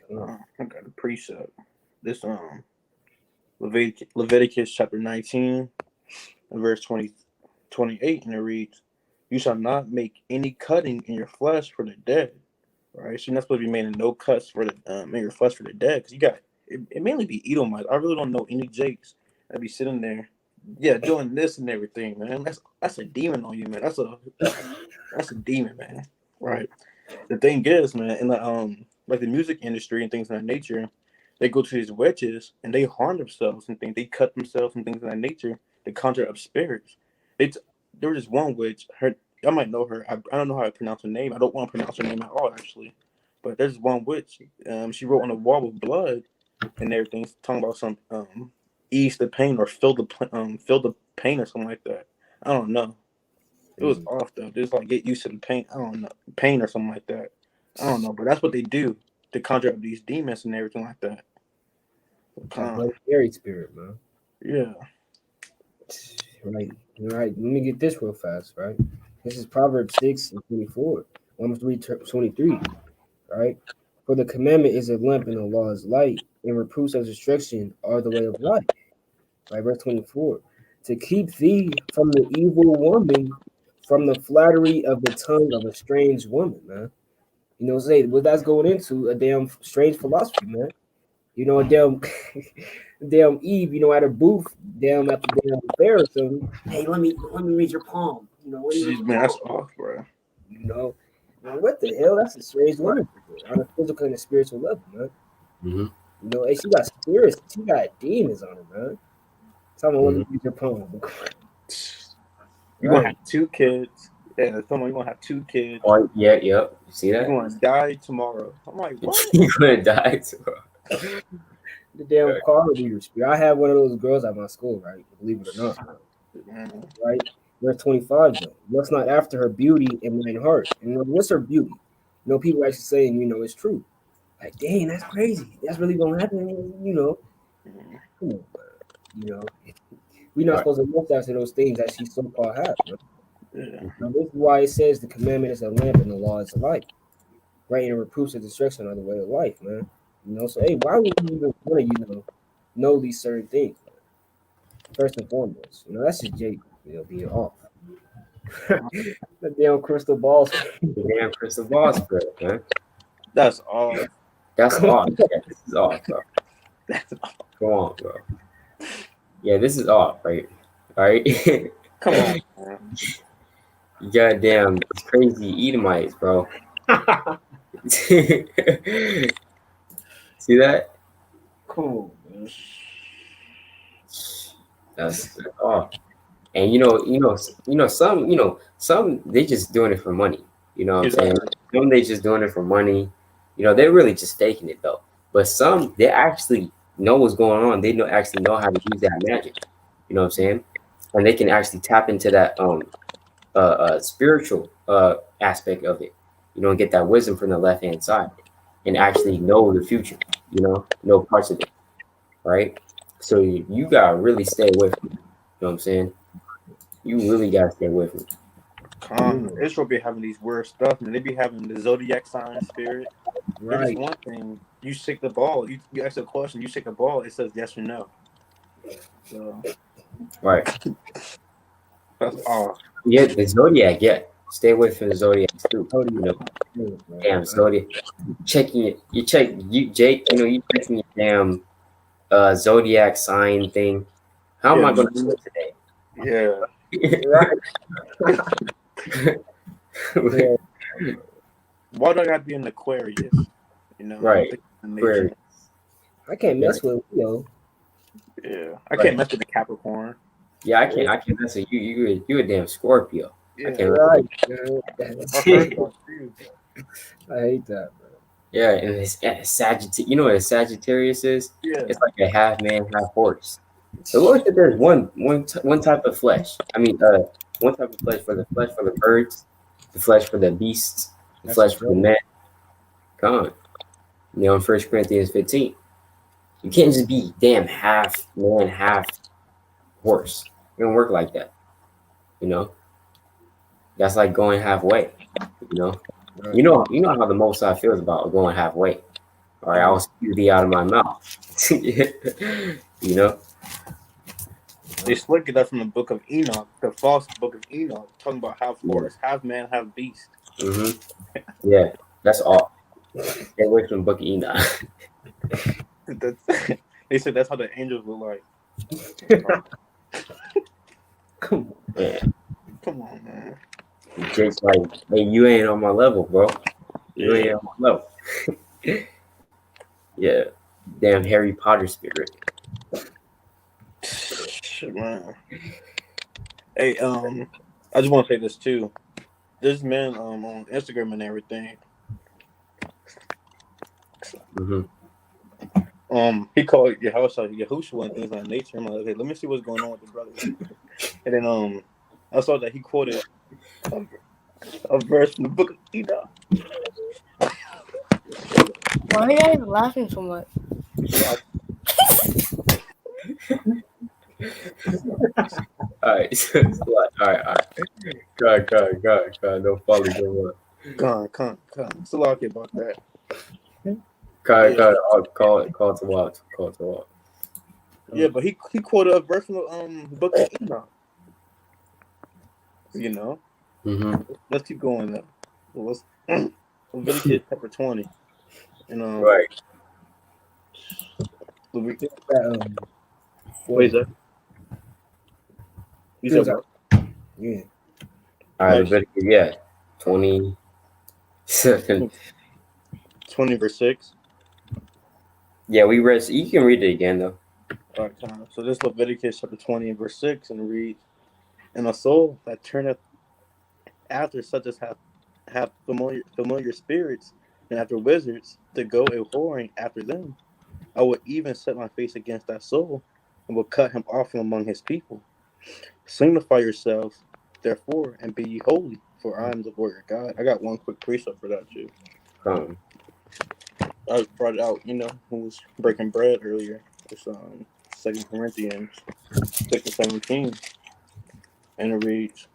I got a precept. This Leviticus chapter 19 and verse 28, and it reads, "You shall not make any cutting in your flesh for the dead." Right, so you're not supposed to be making no cuts for the in your flesh for the dead, because you got it mainly be Edomites. I really don't know any Jakes that be sitting there, yeah, doing this and everything, man. That's a demon on you, man. That's a demon, man. Right. The thing is, man, in the like the music industry and things of that nature, they go to these witches and they harm themselves and things. They cut themselves and things of that nature to conjure up spirits. There was this one witch. Her, I might know her. I don't know how to pronounce her name. I don't want to pronounce her name at all, actually. But there's one witch. She wrote on the wall with blood and everything, talking about some ease the pain or fill the pain or something like that. I don't know. It was off though. Just like get used to the pain. I don't know, pain or something like that. I don't know, but that's what they do to conjure up these demons and everything like that. That bloody scary spirit, man. Yeah. Right. All right. Let me get this real fast. Right. This is Proverbs 6:24. Almost read 23. Right. For the commandment is a lamp and the law is light, and reproofs of destruction are the way of life. Right. Verse 24. To keep thee from the evil woman, from the flattery of the tongue of a strange woman, man. You know, say what that's going into a damn strange philosophy, man. You know, a damn damn Eve, you know, at a booth, damn at the damn fair or something. Hey, let me read your palm. You know, let me read Jeez, your man, that's palm. off, bro. You know, man, what the hell? That's a strange woman on a physical and a spiritual level, man. Mm-hmm. You know, hey, she got spirits, she got demons on her, man. Tell me, let me Mm-hmm. read your palm. You gonna Right. have 2 kids. Yeah, someone you gonna have 2 kids. Oh, yeah, yep. You see You're that? gonna die tomorrow. I'm like, what? You're gonna die tomorrow. The damn car reader spirit. I had one of those girls at my school, right? Believe it or not, Man, right? Verse 25, though. What's not after her beauty and mine heart? And you know, what's her beauty? You know, people actually saying, you know, it's true. Like, dang, that's crazy. That's really gonna happen. You know, come on, man. You know, we're not Right. supposed to look after those things that she so called have. You yeah. know, this is why it says the commandment is a lamp and the law is a light. Right, and reproofs of destruction are the way of life, man. You know, so hey, why would you even want to, know these certain things? First and foremost, you know, that's just Jake, being off. The damn crystal balls. The damn crystal ball spread, man. That's off. That's off. Yeah, this is off, bro. That's off. Come on, bro. Yeah, this is off, right? All right. Come on, man. Goddamn crazy Edomites, bro. See that? Cool, man. That's off. And some they just doing it for money. You know what I'm saying? Some they just doing it for money. You know, they're really just faking it though. But some they actually know what's going on. They actually know how to use that magic. You know what I'm saying? And they can actually tap into that spiritual aspect of it. You know, and get that wisdom from the left hand side and actually know the future. You know parts of it, right? So you gotta really stay away from it. You know what I'm saying? You really gotta stay away from it. Israel be having these weird stuff, and they be having the zodiac sign spirit. There's Right. just one thing. You shake the ball. You ask a question. You shake a ball. It says yes or no. So Right. that's off. Yeah, the zodiac. Yeah, stay away from the zodiacs too. You know, damn zodiac. You check. You Jake. You know, you checking your damn zodiac sign thing. How am I gonna do it today? Yeah. Right. Yeah. Why do I gotta be an Aquarius? You know, Right. Aquarius. I can't mess with Leo. Yeah, I can't mess with the Capricorn. Yeah, I can't mess with you. You a damn Scorpio. Yeah, I can't Right. I heard about you. I hate that, bro. Yeah, and it's Sagittarius. You know what a Sagittarius is? Yeah. It's like a half man, half horse. The Lord said there's one type of flesh. I mean, one type of flesh for the birds, the flesh for the beasts, the That's flesh a for the men. Come on, you know, in 1 Corinthians 15, you can't just be damn half man, half horse. It don't work like that. You know, that's like going halfway. You know, Right. you know how the Most High feels about going halfway. All right, I'll spew thee out of my mouth. You know. They slick it up from the book of Enoch, the false book of Enoch, talking about half horse, half man, half beast. Mm-hmm. Yeah, that's all. Stay away from the book of Enoch. They said that's how the angels look like. Come on. Yeah. Come on, man. Jake's like, hey, you ain't on my level, bro. You ain't on my level. Yeah. Damn Harry Potter spirit. Shit, man. Hey, I just want to say this too. This man on Instagram and everything. Mm-hmm. He called Yahushua and things like nature. I'm like, okay, let me see what's going on with the brother. And then I saw that he quoted a verse from the book of Enoch. Why are you guys laughing so much? All right. All right. God. No folly, go on. Con. It's a lot about that. God. Yeah, I'll call to watch. Call to watch. yeah, but he quoted a verse from the book of Enoch. You know, Mm-hmm. let's keep going though. Let's Leviticus chapter 20 and Right. Leviticus. That, Wait, 40. that you said Feels like, what? yeah. All right. Nice. Leviticus. Yeah. 20. 20 verse 6. Yeah, we read. You can read it again though. All right, time. So this Leviticus chapter 20 and verse 6, and it reads, "And a soul that turneth after such as have familiar spirits, and after wizards, to go a whoring after them, I will even set my face against that soul, and will cut him off from among his people. Sanctify yourselves, therefore, and be ye holy, for I am the Lord your God." I got one quick precept for that too. Come. I brought it out, who was breaking bread earlier. It's 2 Corinthians 6:17, and it reads,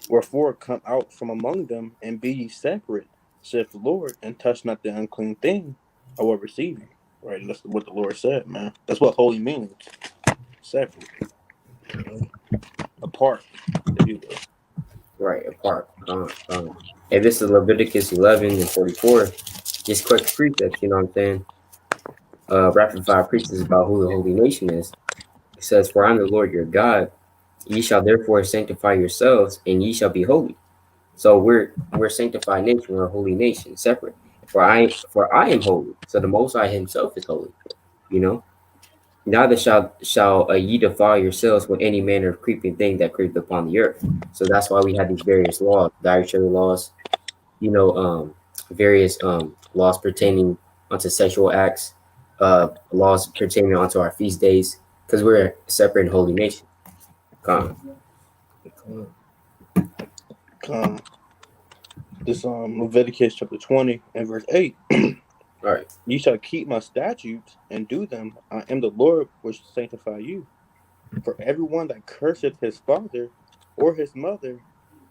"Wherefore come out from among them, and be ye separate, saith the Lord, and touch not the unclean thing, I will receive you." Right, that's what the Lord said, man. That's what holy means. Separate, apart, if you will. Right. Apart. And this is Leviticus 11 and 44. Just quick precepts. You know what I'm saying? Rapid fire precepts about who the holy nation is. It says, "For I am the Lord your God. Ye shall therefore sanctify yourselves, and ye shall be holy." So we're sanctified nation, we're a holy nation, separate. For I am holy. So the Most High Himself is holy. You know. Neither shall ye defile yourselves with any manner of creeping thing that creepeth upon the earth. So that's why we have these various laws, dietary laws. You know, various laws pertaining unto sexual acts, laws pertaining onto our feast days, because we're a separate and holy nation. Come. Um, this Leviticus chapter 20 and verse 8. All right. "Ye shall keep my statutes and do them. I am the Lord which sanctify you. For everyone that curseth his father or his mother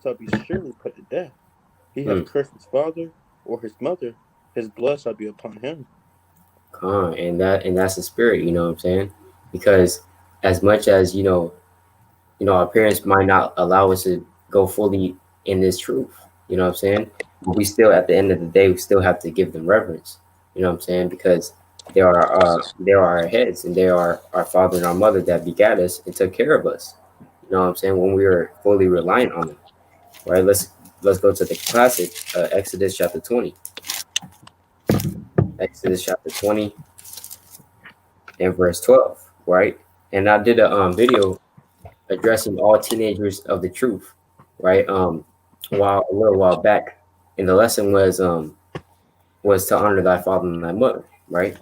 shall be surely put to death. He Hmm. hath cursed his father or his mother, his blood shall be upon him." And that's the spirit, you know what I'm saying? Because as much as our parents might not allow us to go fully in this truth, you know what I'm saying? But we still, at the end of the day, we still have to give them reverence, you know what I'm saying? Because they are our heads, and they are our father and our mother that begat us and took care of us. You know what I'm saying? When we were fully reliant on them, right? Let's go to the classic, Exodus chapter 20. Exodus chapter 20 and verse 12, right? And I did a video addressing all teenagers of the truth, right? While a little while back, and the lesson was to honor thy father and thy mother, right?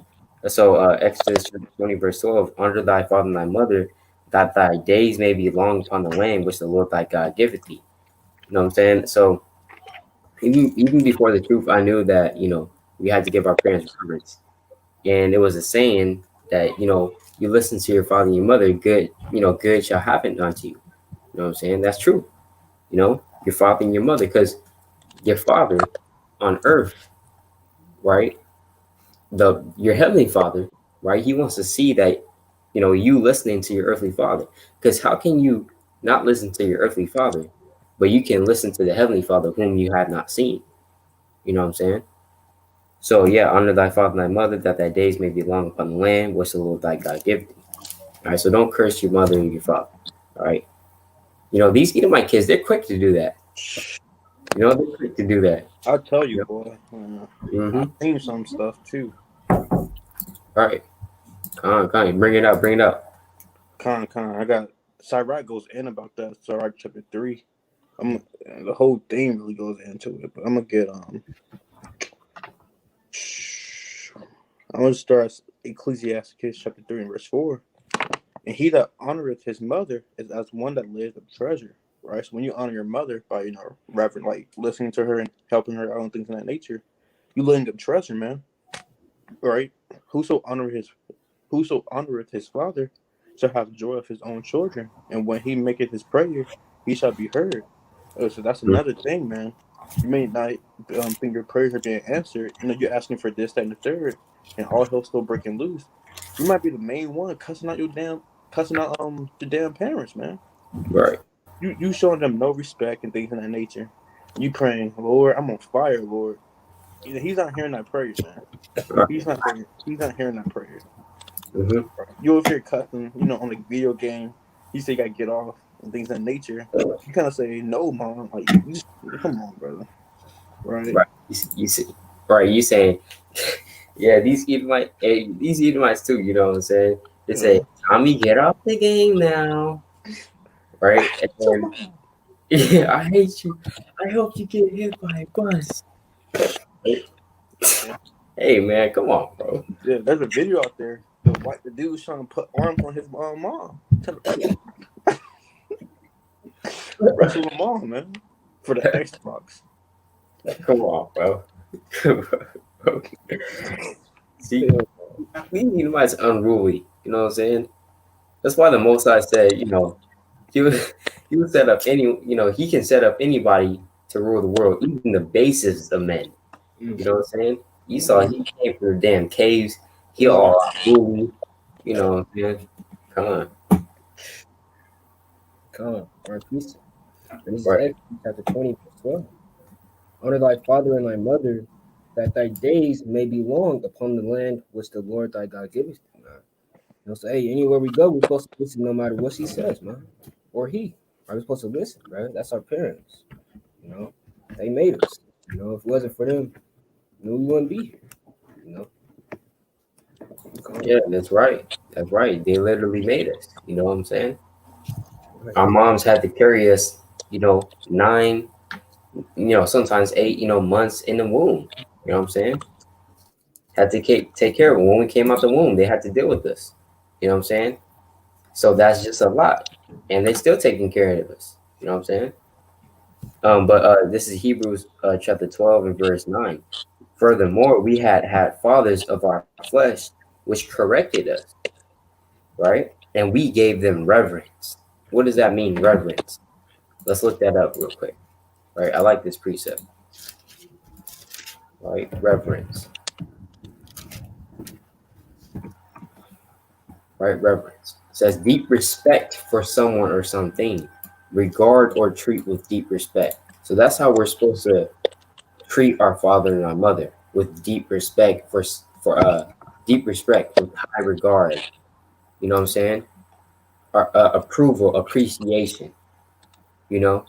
So Exodus chapter 20 verse 12, honor thy father and thy mother, that thy days may be long upon the land which the Lord thy God giveth thee. You know what I'm saying? So even before the truth, I knew that we had to give our parents reverence, and it was a saying that you listen to your father and your mother, good shall happen unto you. You know what I'm saying? That's true. Your father and your mother, because your father on earth, right? Your heavenly father, right? He wants to see that, you listening to your earthly father. Because how can you not listen to your earthly father, but you can listen to the heavenly father whom you have not seen? You know what I'm saying? So yeah, honor thy father and thy mother, that thy days may be long upon the land which the Lord thy God giveth thee. All right, so don't curse your mother and your father. All right. These Edomite kids, they're quick to do that. They're quick to do that. I'll tell you, Yep. boy. Mm-hmm. I've seen some stuff too. All right. Come on. Bring it up. Bring it up. Con. I got Sirach goes in about that. Sirach chapter 3. The whole thing really goes into it, but I'm gonna get I'm gonna start Ecclesiastes chapter 3 and verse 4. "And he that honoreth his mother is as one that lays up treasure." Right. So when you honor your mother by reverent, like listening to her and helping her out and things of that nature, you laying up treasure, man. Right. Whoso honoreth his father shall have joy of his own children, and when he maketh his prayer, he shall be heard. So that's another thing, man. You may not think your prayers are being answered. You're asking for this, that, and the third, and all hell still breaking loose. You might be the main one cussing out the damn parents, man. Right. You showing them no respect and things of that nature. You praying, Lord, I'm on fire, Lord. He's not hearing that prayer, man. Right. He's not hearing that prayer. Mm-hmm. You over here cussing, on a video game. You say you gotta get off and things of that nature. You kind of say, no, mom. Like, you just come on, brother. Right? Right. You see, right? You saying, yeah, these Edomites too. You know what I'm saying? They say, Yeah. Tommy, get off the game now, right? And then, yeah, I hate you. I hope you get hit by a bus. Hey, man, come on, bro. Yeah, there's a video out there. The dude was trying to put arms on his mom. Trying to wrestle the mom, man. For the Xbox. Come on, bro. Come on, bro. See, we Edomites unruly. You know what I'm saying? That's why the Most High said, he would he would set up he can set up anybody to rule the world, even the basest of men. You know what I'm saying? Esau, he came from the damn caves. He all unruly. You know what I'm saying? Come on. Right, peace. And this is Right. Exodus chapter 20, verse 12. Honor thy father and thy mother, that thy days may be long upon the land which the Lord thy God giveth thee, man. So hey, anywhere we go, we're supposed to listen no matter what she says, man. Or he. Right? We're supposed to listen, right? That's our parents. They made us. If it wasn't for them, we wouldn't be here. Yeah, that's right. That's right. They literally made us. You know what I'm saying? Right. Our moms had to carry us, 9, sometimes 8, months in the womb. You know what I'm saying? Had to take care of it. When we came out the womb, they had to deal with us. You know what I'm saying? So that's just a lot. And they still taking care of us. You know what I'm saying? But this is Hebrews chapter 12 and verse 9. Furthermore, we had fathers of our flesh which corrected us, right? And we gave them reverence. What does that mean, reverence? Let's look that up real quick. Right? I like this precept. Right? Reverence. Right? Reverence. It says deep respect for someone or something. Regard or treat with deep respect. So that's how we're supposed to treat our father and our mother, with deep respect for deep respect, with high regard. You know what I'm saying? Approval, appreciation. A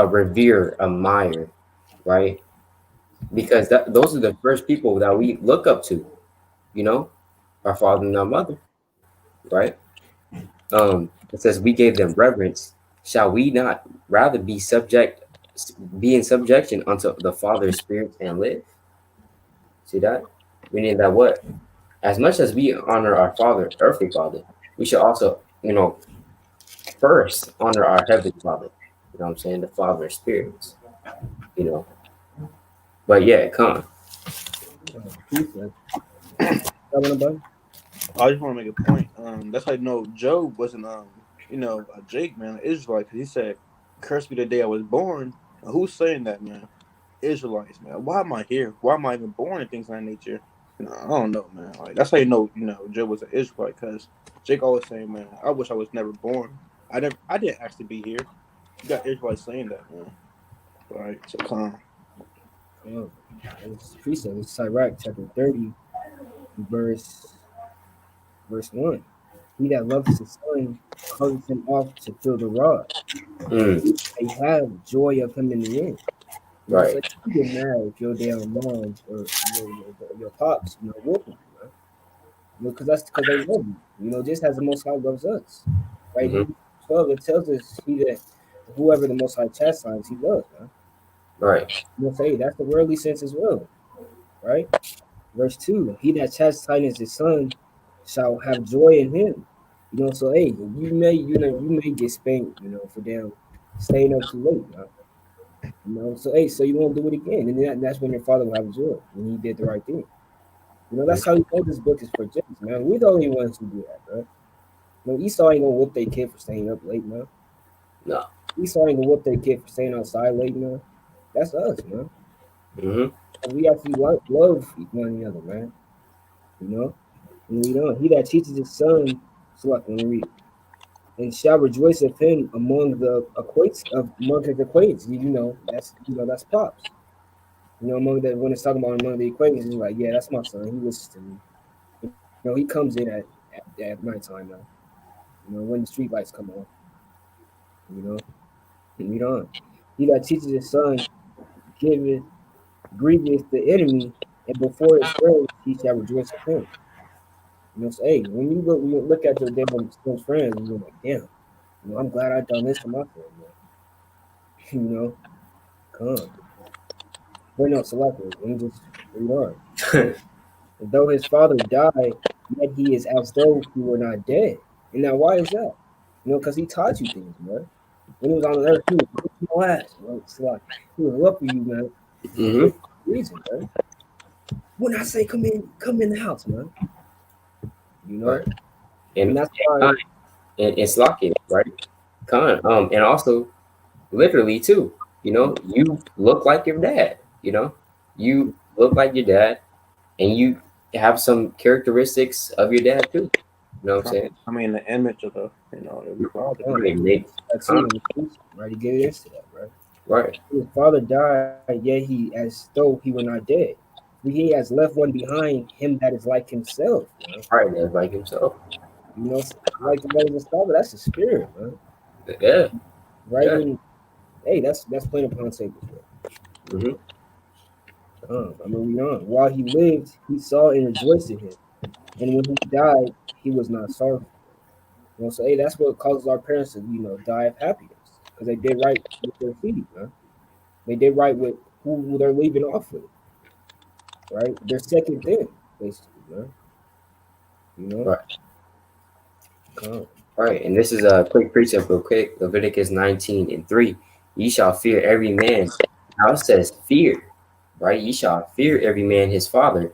revere, admire, right? Because those are the first people that we look up to. Our father and our mother, right? It says we gave them reverence. Shall we not rather be in subjection unto the Father's Spirit and live? See that? Meaning that what? As much as we honor our father, earthly father, we should also, first honor our heavenly father. You know what I'm saying? The Father of spirits. But yeah, come on. Peace, man. About? I just want to make a point. That's how Job wasn't a Jake, man, an Israelite, because he said, "Curse be the day I was born." Who's saying that, man? Israelites, man. Why am I here? Why am I even born and things of that nature? I don't know, man. Like, that's how Job was an Israelite, because Jake always saying, man, I wish I was never born. I didn't actually be here. You got Israelites saying that, man. Right? So calm. It's precept. It's Sirach chapter 30, verse 1. He that loves his son causes him off to feel the rod. They have joy of him in the end. Right. So you get mad if your damn mom or your pops, whoop you, right? Because that's because they love you. Just as the Most High loves us, right? Mm-hmm. 12, it tells us that whoever the Most High chastises, he loves, man. Right. Say that's the worldly sense as well, right? Verse 2: He that chastises his son shall have joy in him. So hey, you may get spanked, for damn staying up too late. So hey, so you won't do it again, and that's when your father will have joy when he did the right thing. That's how you know this book is for James, man. We're the only ones who do that, bro. No, Esau ain't gonna whoop their kid for staying up late, man. No. Esau ain't gonna whoop their kid for staying outside late, man. That's us, man. Mm-hmm. And we actually love one another, man. You know? And we don't. He that teaches his son, so like when we read, and shall rejoice of him among the among his acquaintance. That's pops. Among the when it's talking about among the acquaintances, he's like, yeah, that's my son. He listens to me. He comes in at nighttime now. When the street lights come on. And read on. He that teaches his son giveth grievous the enemy, and before his friends he shall rejoice of him. So, hey, when you look at your damn son's friends, and you're like, damn, I'm glad I done this to my friend, man. you know, come. But no, selective. Let me just read on. Right? And though his father died, yet he is as though he were not dead. And now, why is that? Because he taught you things, man. When he was on the earth, he was whooping your ass, man. It's like he was whooping you, man. For Mm-hmm. a reason, man. When I say come in the house, man. Right. And And that's why. and Slocky, right? And also literally too, you look like your dad, you look like your dad, and you have some characteristics of your dad too. You know what I'm saying? I mean, the image of the father. Right, Nick. That's it. Right, he gave into that, right? Right. His father died, yet he as though he were not dead. He has left one behind him that is like himself, man. Right, that's like himself. Like the brothers and stuff, that's the spirit, man. Yeah. Right? Yeah. And hey, that's plain upon tables, bro. Mm-hmm. We on. While he lived, he saw and rejoiced in him. And when he died, he was not sorrowful. So hey, that's what causes our parents to, die of happiness. Because they did right with their feet, man. They did right with who they're leaving off with, right? Their second thing, basically, man. You know? Right. Come. Right. And this is a quick precept, real quick. Leviticus 19:3. Ye shall fear every man. Now it says fear, right? Ye shall fear every man his father.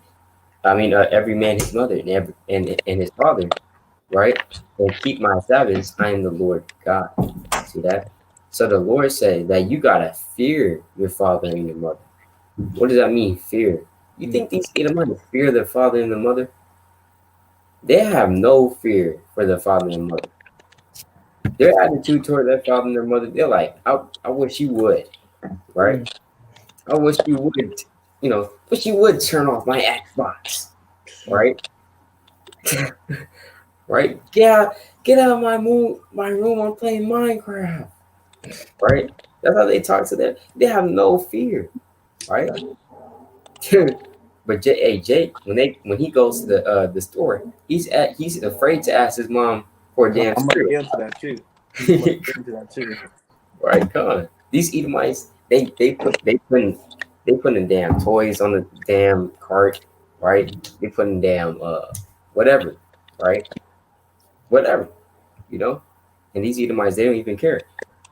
Every man his mother, and his father, right? And keep my Sabbaths. I am the Lord God. See that? So the Lord said that you gotta fear your father and your mother. What does that mean? Fear. You think these Edomites fear their father and the mother? They have no fear for their father and mother. Their attitude toward their father and their mother, they're like, I wish you would, right? I wish you would, wish you would turn off my Xbox, right? Right? Get out of my room. I'm playing Minecraft, right? That's how they talk to them. They have no fear, right? But Jake, when he goes to the store, he's afraid to ask his mom for a damn I'm gonna cereal. get into that too. I'm gonna get into that too. Right? Come on, these Edomites, they putting damn toys on the damn cart, right? They putting damn whatever, right? Whatever, you know. And these Edomites, they don't even care.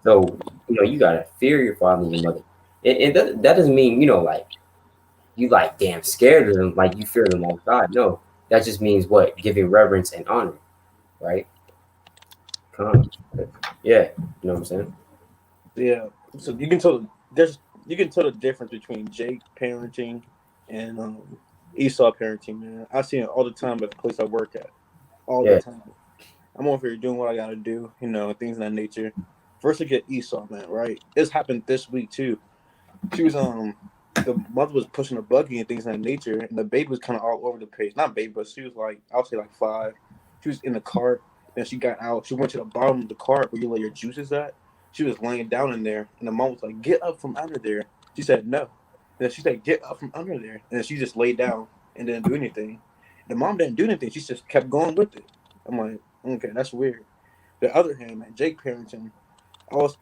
So you gotta fear your father and your mother. And that doesn't mean like you like damn scared of them, like you fear them all God. No, that just means what? Giving reverence and honor, right? Come on. Yeah, you know what I'm saying? Yeah. So you can tell the difference between Jake parenting and Esau parenting, man. I see it all the time at the place I work at. All the Yeah. time. I'm over here doing what I gotta do, things of that nature. First I get Esau, man, right? This happened this week too. She was the mother was pushing a buggy and things of that nature, and the baby was kinda all over the place. Not baby, but she was like I'll say like 5. She was in the cart, then she got out, she went to the bottom of the cart where you lay your juices at. She was laying down in there, and the mom was like, "Get up from under there." She said no. Then she said, "Get up from under there." And then she just laid down and didn't do anything. The mom didn't do anything. She just kept going with it. I'm like, okay, that's weird. The other hand, man, Jake parenting, I was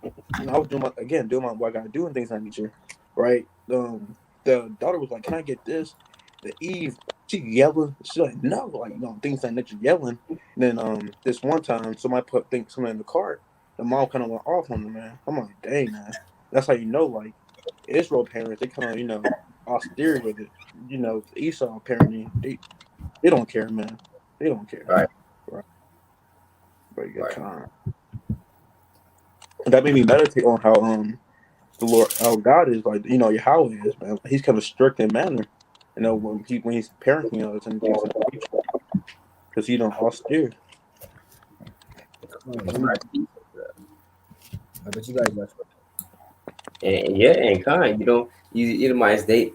I was doing my what I gotta do and things of that nature, right? The daughter was like, "Can I get this?" The Eve, she yelling. She's like, "No!" Like things like nature yelling. And then this one time, somebody put something in the cart. The mom kind of went off on the man. I'm like, dang man, that's how like Israel parents, they kind of austere with it. Esau parenting, they don't care, man. They don't care. Right. Right. But yeah, Right. that made me meditate on how the Lord, how God is like, Yahweh is, man. He's kind of strict in manner, when he's parenting us and things of that nature, because austere. I bet you guys got And yeah, and kind, you Edomites, these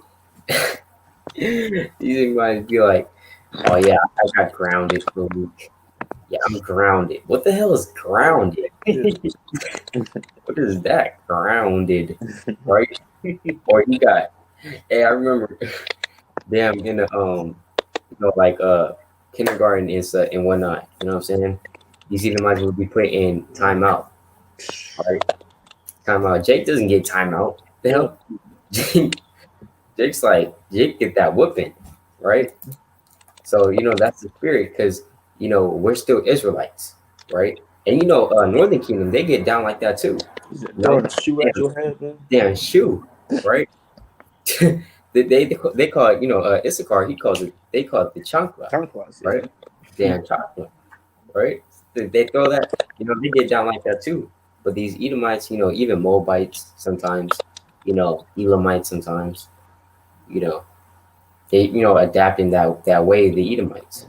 Edomites be like, oh yeah, I got grounded for a week. Yeah, I'm grounded. What the hell is grounded? What is that? Grounded, right? Or you got, hey, I remember, damn, in the like kindergarten and whatnot. You know what I'm saying? These Edomites would be put in timeout, right? Timeout. Jake doesn't get timeout. The hell, Jake get that whooping, right? So that's the spirit because we're still Israelites, right? And Northern Kingdom, they get down like that too. Throwing a shoe at your head, man. Damn shoe, right? they call it Issachar. They call it the chancla, right? Damn chocolate, right? They throw that, they get down like that too. But these Edomites, even Moabites sometimes, Elamites sometimes, they adapting that way the Edomites,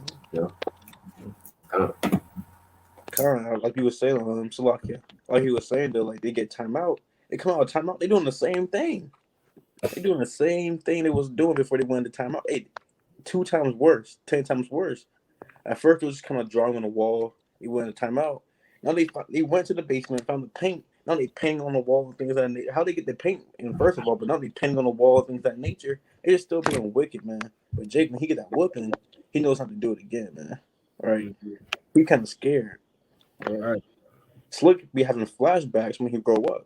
Kind of like you were saying, Salakia. Like he was saying though, like they get timeout. They come out of timeout. They doing the same thing. They doing the same thing they was doing before they went into timeout. 2 times worse, 10 times worse. At first it was just kind of drawing on the wall. They went into timeout. Now they went to the basement, found the paint. Now they painting on the wall and things of that nature. How they get the paint in first of all, but now they painting on the wall and things of that nature. It's still being wicked, man. But Jake, when he get that whooping, he knows how to do it again, man. All right. He kind of scared. All right. Slick be having flashbacks when he grow up.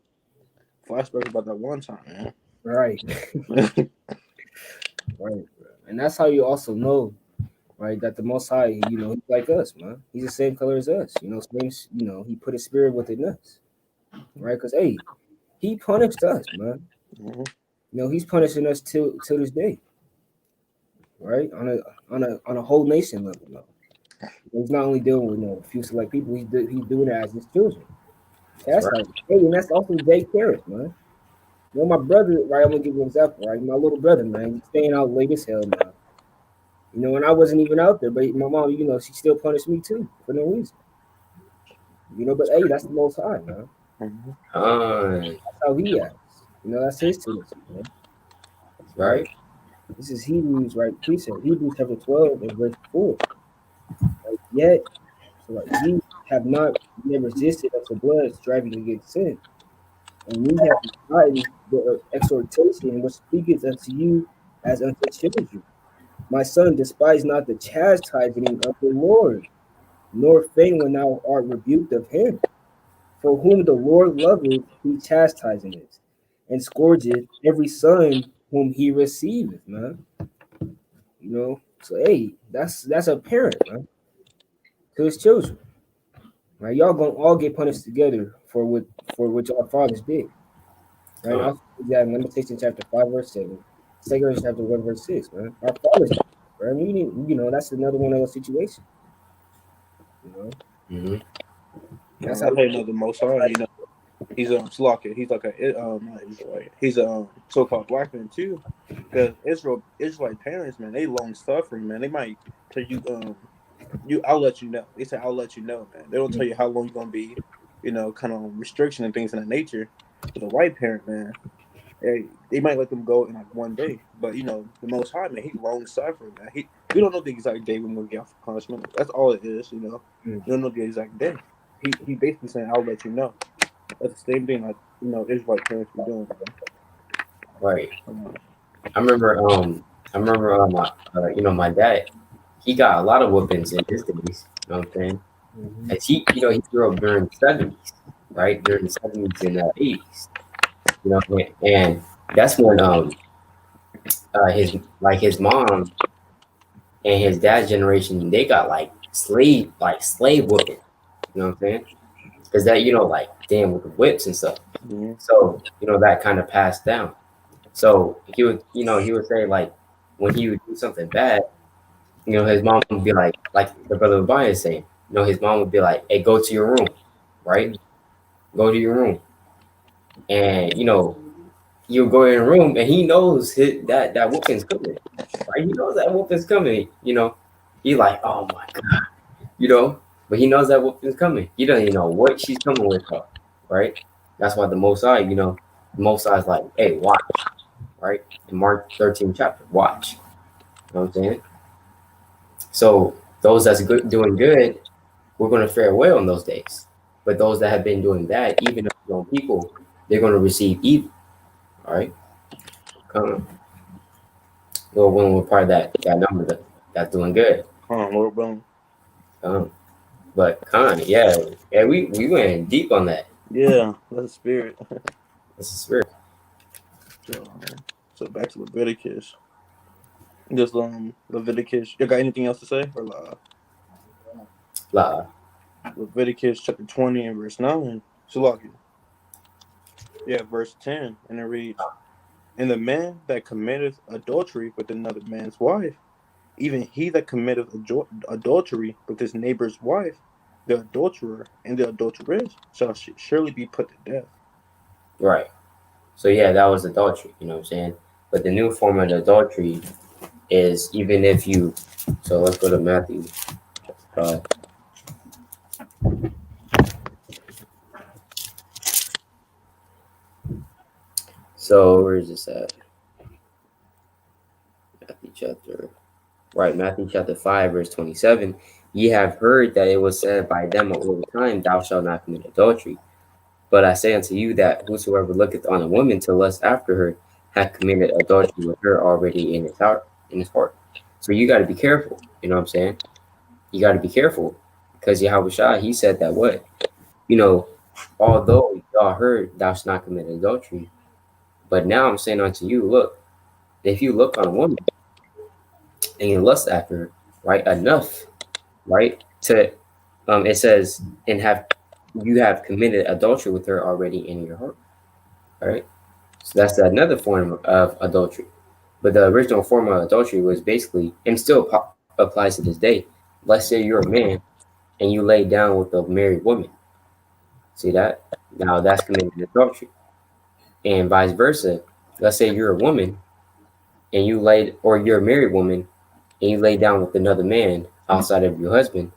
Flashbacks about that one time, man. Right. Right. And that's how you also know, right, that the Most High, he's like us, man. He's the same color as us. Same, he put his spirit within us, right? Because hey, he punished us, man. Mm-hmm. He's punishing us till this day, right? On a whole nation level, now. He's not only dealing with a few select people. He's doing it as his children. That's right. Hey, and that's also Jake Harris, man. My brother, right? I'm gonna give you an example, right? My little brother, man, he's staying out late as hell now. And I wasn't even out there, but my mom, she still punished me too for no reason. But hey, that's the Most High, man. Mm-hmm. That's how he acts. That's his tendency, man. right? This is Hebrews, right? Precept Hebrews chapter 12 and verse 4. Like, yet, ye have not yet resisted unto blood, striving against sin. And we have forgotten the exhortation which speaketh unto you as unto children. My son, despise not the chastising of the Lord, nor faint when thou art rebuked of him. For whom the Lord loveth, he chastiseth, and scourgeth every son whom he receiveth, man. So hey, that's a parent, man, to his children. Right? Y'all gonna all get punished together for what our fathers did. Right? I'll yeah, Lamentation chapter 5, verse 7. Second chapter 1, verse 6, man. Our fathers did, right? We didn't, that's another one of those situations. Mm-hmm. That's I how know the Most High. He's Slovakia. He's like not Israelite. He's a so-called black man too. Because Israelite parents, man, they long suffering, man. They might tell you, I'll let you know. They say I'll let you know, man. They don't tell you how long you're gonna be, kind of restriction and things of that nature. But the white parent, man, they might let them go in like one day. But the Most High, man, he long suffering, man. We don't know the exact day when we'll get off punishment. That's all it is, You don't know the exact day. He basically saying I'll let you know. That's the same thing like Israelite parents be doing. Right. I remember my dad, he got a lot of whoopings in his days. You know what I'm saying? As he grew up during the 70s, right? During the 70s and 80s. And that's when his mom and his dad's generation, they got slave whooping. You know what I'm saying? Because that, damn, with the whips and stuff. Mm-hmm. So, that kind of passed down. So he would say when he would do something bad, his mom would be like the brother Brian is saying, his mom would be like, "Hey, go to your room," right? Go to your room, and you go in the room, and he knows that whooping's coming, right? He knows that whooping's coming. He like, "Oh my god," but he knows that whooping's coming. He doesn't even know what she's coming with, though, right? That's why the Most High, the Most High is like, "Hey, watch," right? In Mark 13 chapter, watch. You know what I'm saying? So those that's doing good, we're going to fare well in those days. But those that have been doing bad, even if your own people, they're going to receive evil. All right, come on. Well, when we're part of that number that's doing good. Lord willing. But yeah, we went deep on that. Yeah, that's the spirit. That's the spirit. So back to Leviticus. Just Leviticus. You got anything else to say or La. Leviticus chapter 20 and verse 9. Shalaki. Yeah, verse 10, and it reads, "And the man that committeth adultery with another man's wife, even he that committeth adultery with his neighbor's wife, the adulterer and the adulteress shall surely be put to death." Right. So yeah, that was adultery. You know what I'm saying? But the new form of adultery is even if you. So let's go to Matthew. So where is this at? Matthew chapter 5, verse 27. Ye have heard that it was said by them of old time, Thou shalt not commit adultery. But I say unto you that whosoever looketh on a woman to lust after her hath committed adultery with her already in his heart. So you got to be careful. You know what I'm saying? You got to be careful because Yahawashi, he said that what? Although y'all heard thou shalt not commit adultery, but now I'm saying unto you, look, if you look on a woman and you lust after her, right, enough, right, to it says, and you have committed adultery with her already in your heart. All right. So that's another form of adultery. But the original form of adultery was basically, and still applies to this day. Let's say you're a man and you lay down with a married woman. See that? Now that's committed adultery. And vice versa. Let's say you're a woman and you're a married woman and you lay down with another man outside of your husband.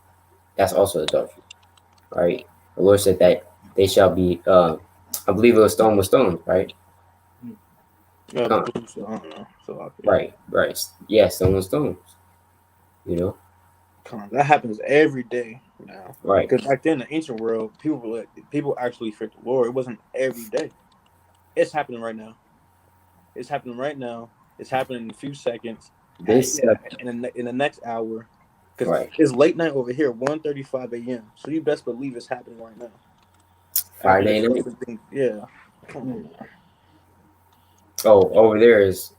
That's also adultery. Right? The Lord said that they shall be, I believe it was stone with stone, right? I don't know. Right. Yeah, stone with stones. That happens every day now. Right. Because back then, in the ancient world, people actually feared the Lord. It wasn't every day. It's happening right now. It's happening in a few seconds. In the next hour. Because it's late night over here, 1:35 a.m. So you best believe it's happening right now. Friday night? Yeah. Oh, over there is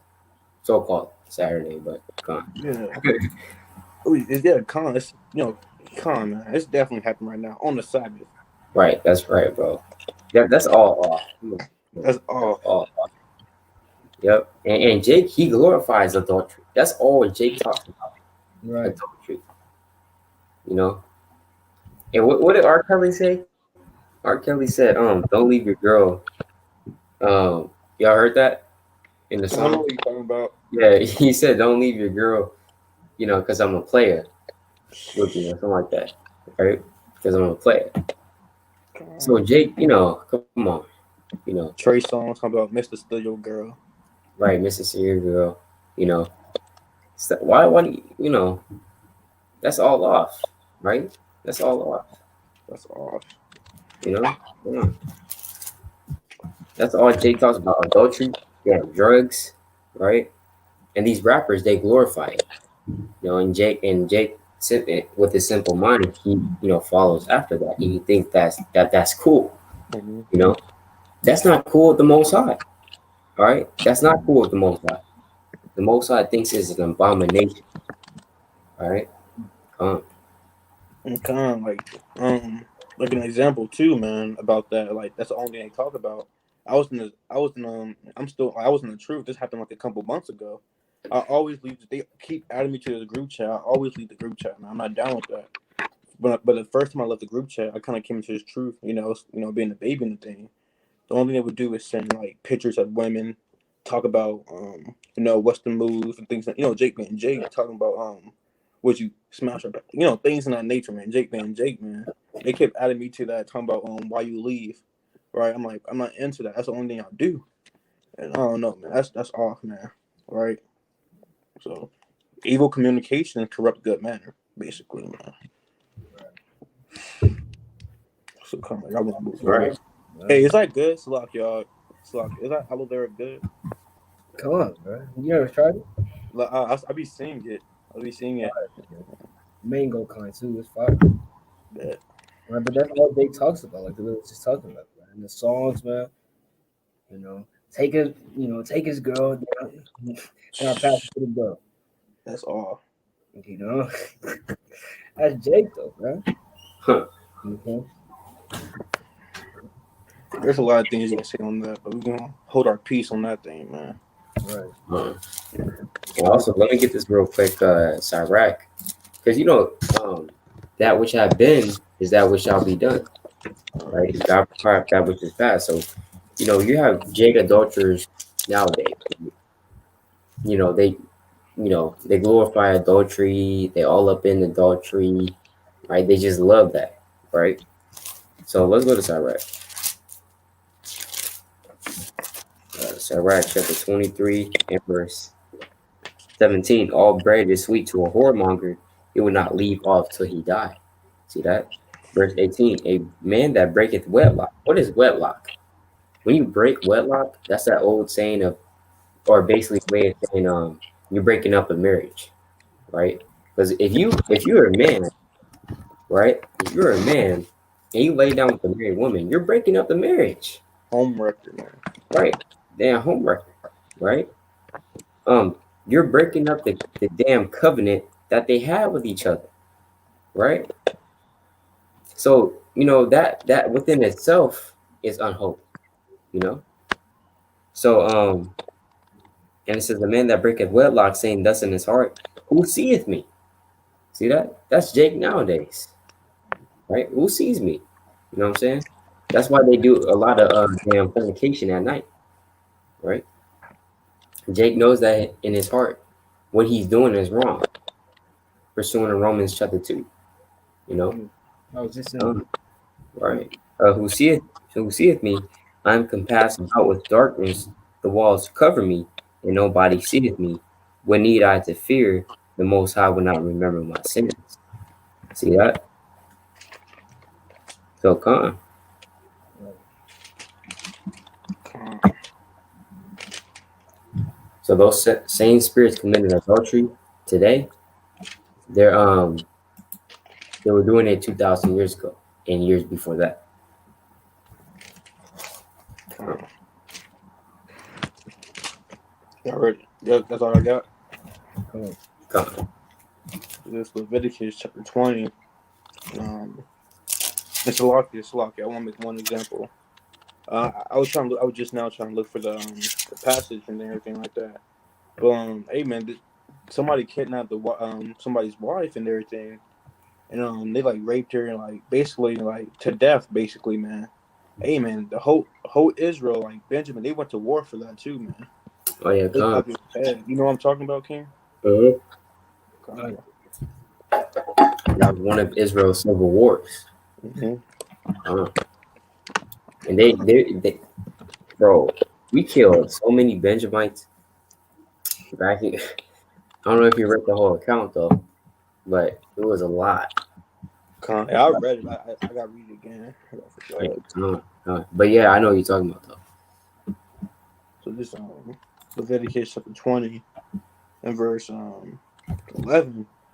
so-called Saturday, but con. Yeah. Con. It's, con, man. It's definitely happening right now on the Sabbath. Right. That's right, bro. Yeah, that's all off. That's all off. Yep. And Jake, he glorifies adultery. That's all Jake talks about. Right. Adultery. And what did R. Kelly say? R. Kelly said, don't leave your girl. Y'all heard that in the song? I don't know what you're talking about. Yeah, he said, don't leave your girl, because I'm a player. With you, something like that. Right? Because I'm a player. So Jake, come on. Trey Songz talking about Mr. Still Your Girl. Right, Mr. Still Your Girl. So why that's all off, right? That's all off. That's off. Yeah. That's all Jake talks about. Adultery, drugs, right? And these rappers, they glorify it. And Jake with his simple mind, he follows after that. He thinks that's cool. Mm-hmm. That's not cool with the Most High. All right, that's not cool with the Most High. The Most High thinks it's an abomination. All right, And kind of like an example too, man, about that. Like that's the only thing they talk about. I was in the truth. This happened like a couple months ago. I always leave. They keep adding me to the group chat. I always leave the group chat, man. I'm not down with that. but the first time I left the group chat, I kind of came into this truth. Being a baby and the thing. The only thing they would do is send like pictures of women, talk about Western moves and things. Jake talking about would you smash her back? Things in that nature, man. Jake, man. They kept adding me to that, talking about why you leave, right? I'm like, I'm not into that. That's the only thing I do, and I don't know, man. That's off, man. Right? So evil communication and corrupt good manner, basically, man. So come on, y'all want to move Right. forward. Hey, is that good? Salak, y'all. Salak, is that aloe vera good? Come on, bro. You ever tried it? Like, I be seeing it. Mango kind too. It's fire. Yeah. Right, but that's all they talks about. Like the lyrics just talking about, man. And the songs, man. Take his girl, and I'll pass it to the girl. That's all. That's Jake though, man. Huh. There's a lot of things you can say on that, but we're gonna hold our peace on that thing, man. Right. And also, let me get this real quick, Sirach, because that which have been is that which shall be done, right? God required that which is past. So, you have Jake adulterers nowadays. They glorify adultery. They all up in adultery, right? They just love that, right? So let's go to Sirach. Sirach chapter 23 and verse 17. All bread is sweet to a whoremonger. It will not leave off till he die. See that? Verse 18. A man that breaketh wedlock. What is wedlock? When you break wedlock, that's that old saying of, or basically way of saying, you're breaking up a marriage, right? Because if you're a man, right? If you're a man and you lay down with a married woman, you're breaking up the marriage. Home record, man. Right. Damn home record, right? You're breaking up the damn covenant that they have with each other, right? So that within itself is unholy, So and it says the man that breaketh wedlock, saying thus in his heart, who seeth me? See that? That's Jake nowadays, right? Who sees me? You know what I'm saying? That's why they do a lot of damn fornication at night, right? Jake knows that in his heart, what he's doing is wrong. Pursuing in Romans chapter 2, I was just saying. right? Who seeth me? I am compassed about with darkness. The walls cover me, and nobody seeth me. What need I to fear? The Most High will not remember my sins. See that? So come. So those same spirits committed adultery today, they were doing it 2,000 years ago and years before that. Y'all ready? That's all I got. Come. This Leviticus chapter 20. It's a lock. I want to make one example. I was just now trying to look for the passage and everything like that. But hey man, somebody kidnapped somebody's wife and everything, and they like raped her and like basically like to death, basically, man. Hey man, the whole Israel, like Benjamin, they went to war for that too, man. Oh yeah, come. You know what I'm talking about, King? That was one of Israel's civil wars. Mm-hmm. And they, bro, we killed so many Benjamites back in. I don't know if you read the whole account though, but it was a lot. I read it. I got to read it again. But yeah, I know what you're talking about though. So this Leviticus chapter 20 and verse 11,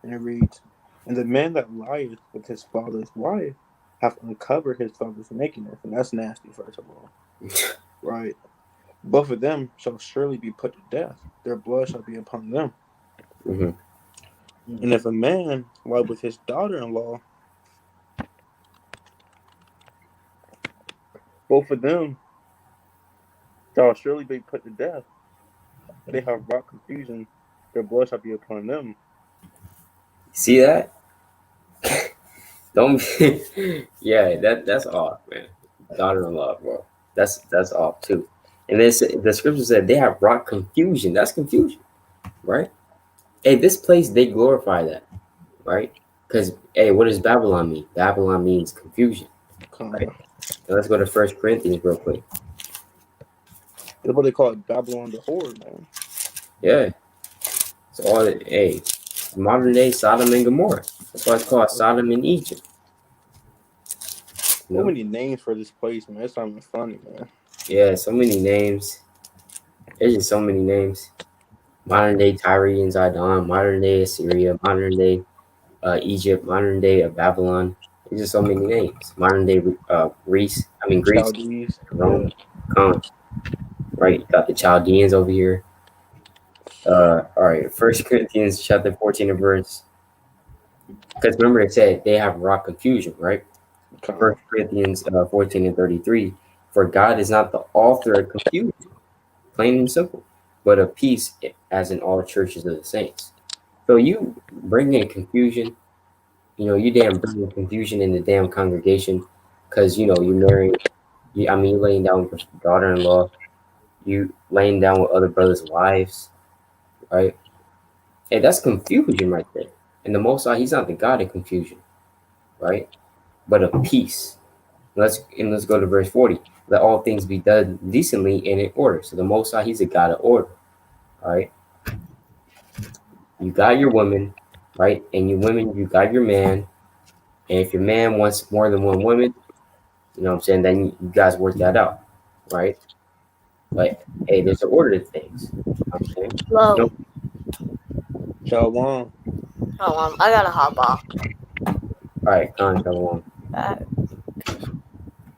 and it reads, "And the man that lieth with his father's wife hath uncovered his father's nakedness," and that's nasty. First of all, right? Both of them shall surely be put to death; their blood shall be upon them. And if a man lie with his daughter-in-law, both of them shall surely be put to death. They have wrought confusion; their blood shall be upon them. See that? Don't. Yeah, that's off, man. Daughter-in-law, bro. That's off too. And then the scripture said they have brought confusion. That's confusion, right? Hey, this place they glorify that, right? Because hey, what does Babylon mean? Babylon means confusion, right? Con. So let's go to First Corinthians real quick. That's what they call it, Babylon the whore, man. Yeah, it's all hey, modern day Sodom and Gomorrah. That's why it's called Sodom in Egypt. You So know? many names for this place, man. It's not even funny, man. Yeah, so many names. There's just so many names. Modern day Tyre and Zidon, modern day Assyria, modern day Egypt, modern day Babylon. There's just so many names. Modern day Greece, Chaldees, yeah. Rome, Con, right? You got the Chaldeans over here. All right, First Corinthians chapter 14 and verse. Because remember it said they have wrought confusion, right? Con. First Corinthians 14 and 33. For God is not the author of confusion, plain and simple, but of peace, as in all churches of the saints. So you bring in confusion, you damn bring in confusion in the damn congregation, because you marrying, you laying down with your daughter-in-law, you laying down with other brothers' wives, right? Hey, that's confusion right there. And the Most High, He's not the God of confusion, right? But of peace. Let's go to verse 40. Let all things be done decently and in order. So the Most High, He's a God of order, all right? You got your woman, right? And you women, you got your man. And if your man wants more than one woman, you know what I'm saying, then you guys work that out, right? But hey, there's an order to things. You know what I'm saying? Hello. You know, Shalom. I gotta hop off. all right, Khan, come on.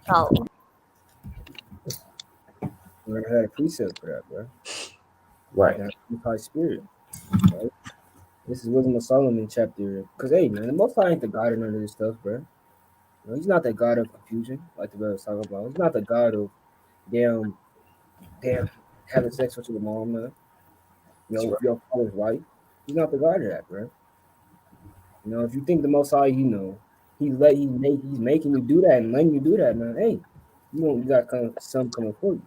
Shalom. We already had a precept for that, bro. Right. That High Spirit. Right? This is Wisdom of Solomon chapter. Because, hey, man, the Most High ain't the God of none of this stuff, bro. He's not the God of confusion, like the brother was talking about. He's not the God of damn, having sex with your mom, man. That's right. Your father's wife. He's not the God of that, bro. If you think the Most High, he's making you do that and letting you do that, man. Hey, you got some coming for you.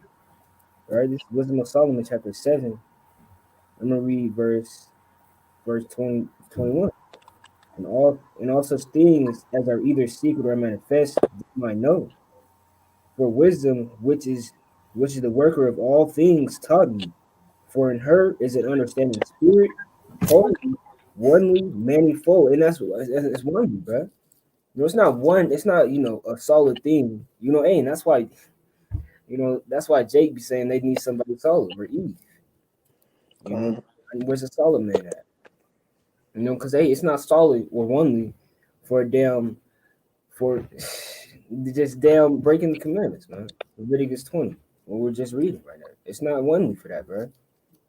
All right, this is Wisdom of Solomon, chapter 7. I'm gonna read verse 20, 21. And all such things as are either secret or manifest, you might know. For wisdom, which is the worker of all things, taught me. For in her is an understanding spirit, holy, onely, manifold, and it's one, bro. It's not one. It's not a solid thing. Hey, and that's why Jake be saying they need somebody solid or Eve. Con. And where's the solid man at? Because hey, it's not solid or onely for just damn breaking the commandments, man. Leviticus 20, what we're just reading right now. It's not only for that, bro.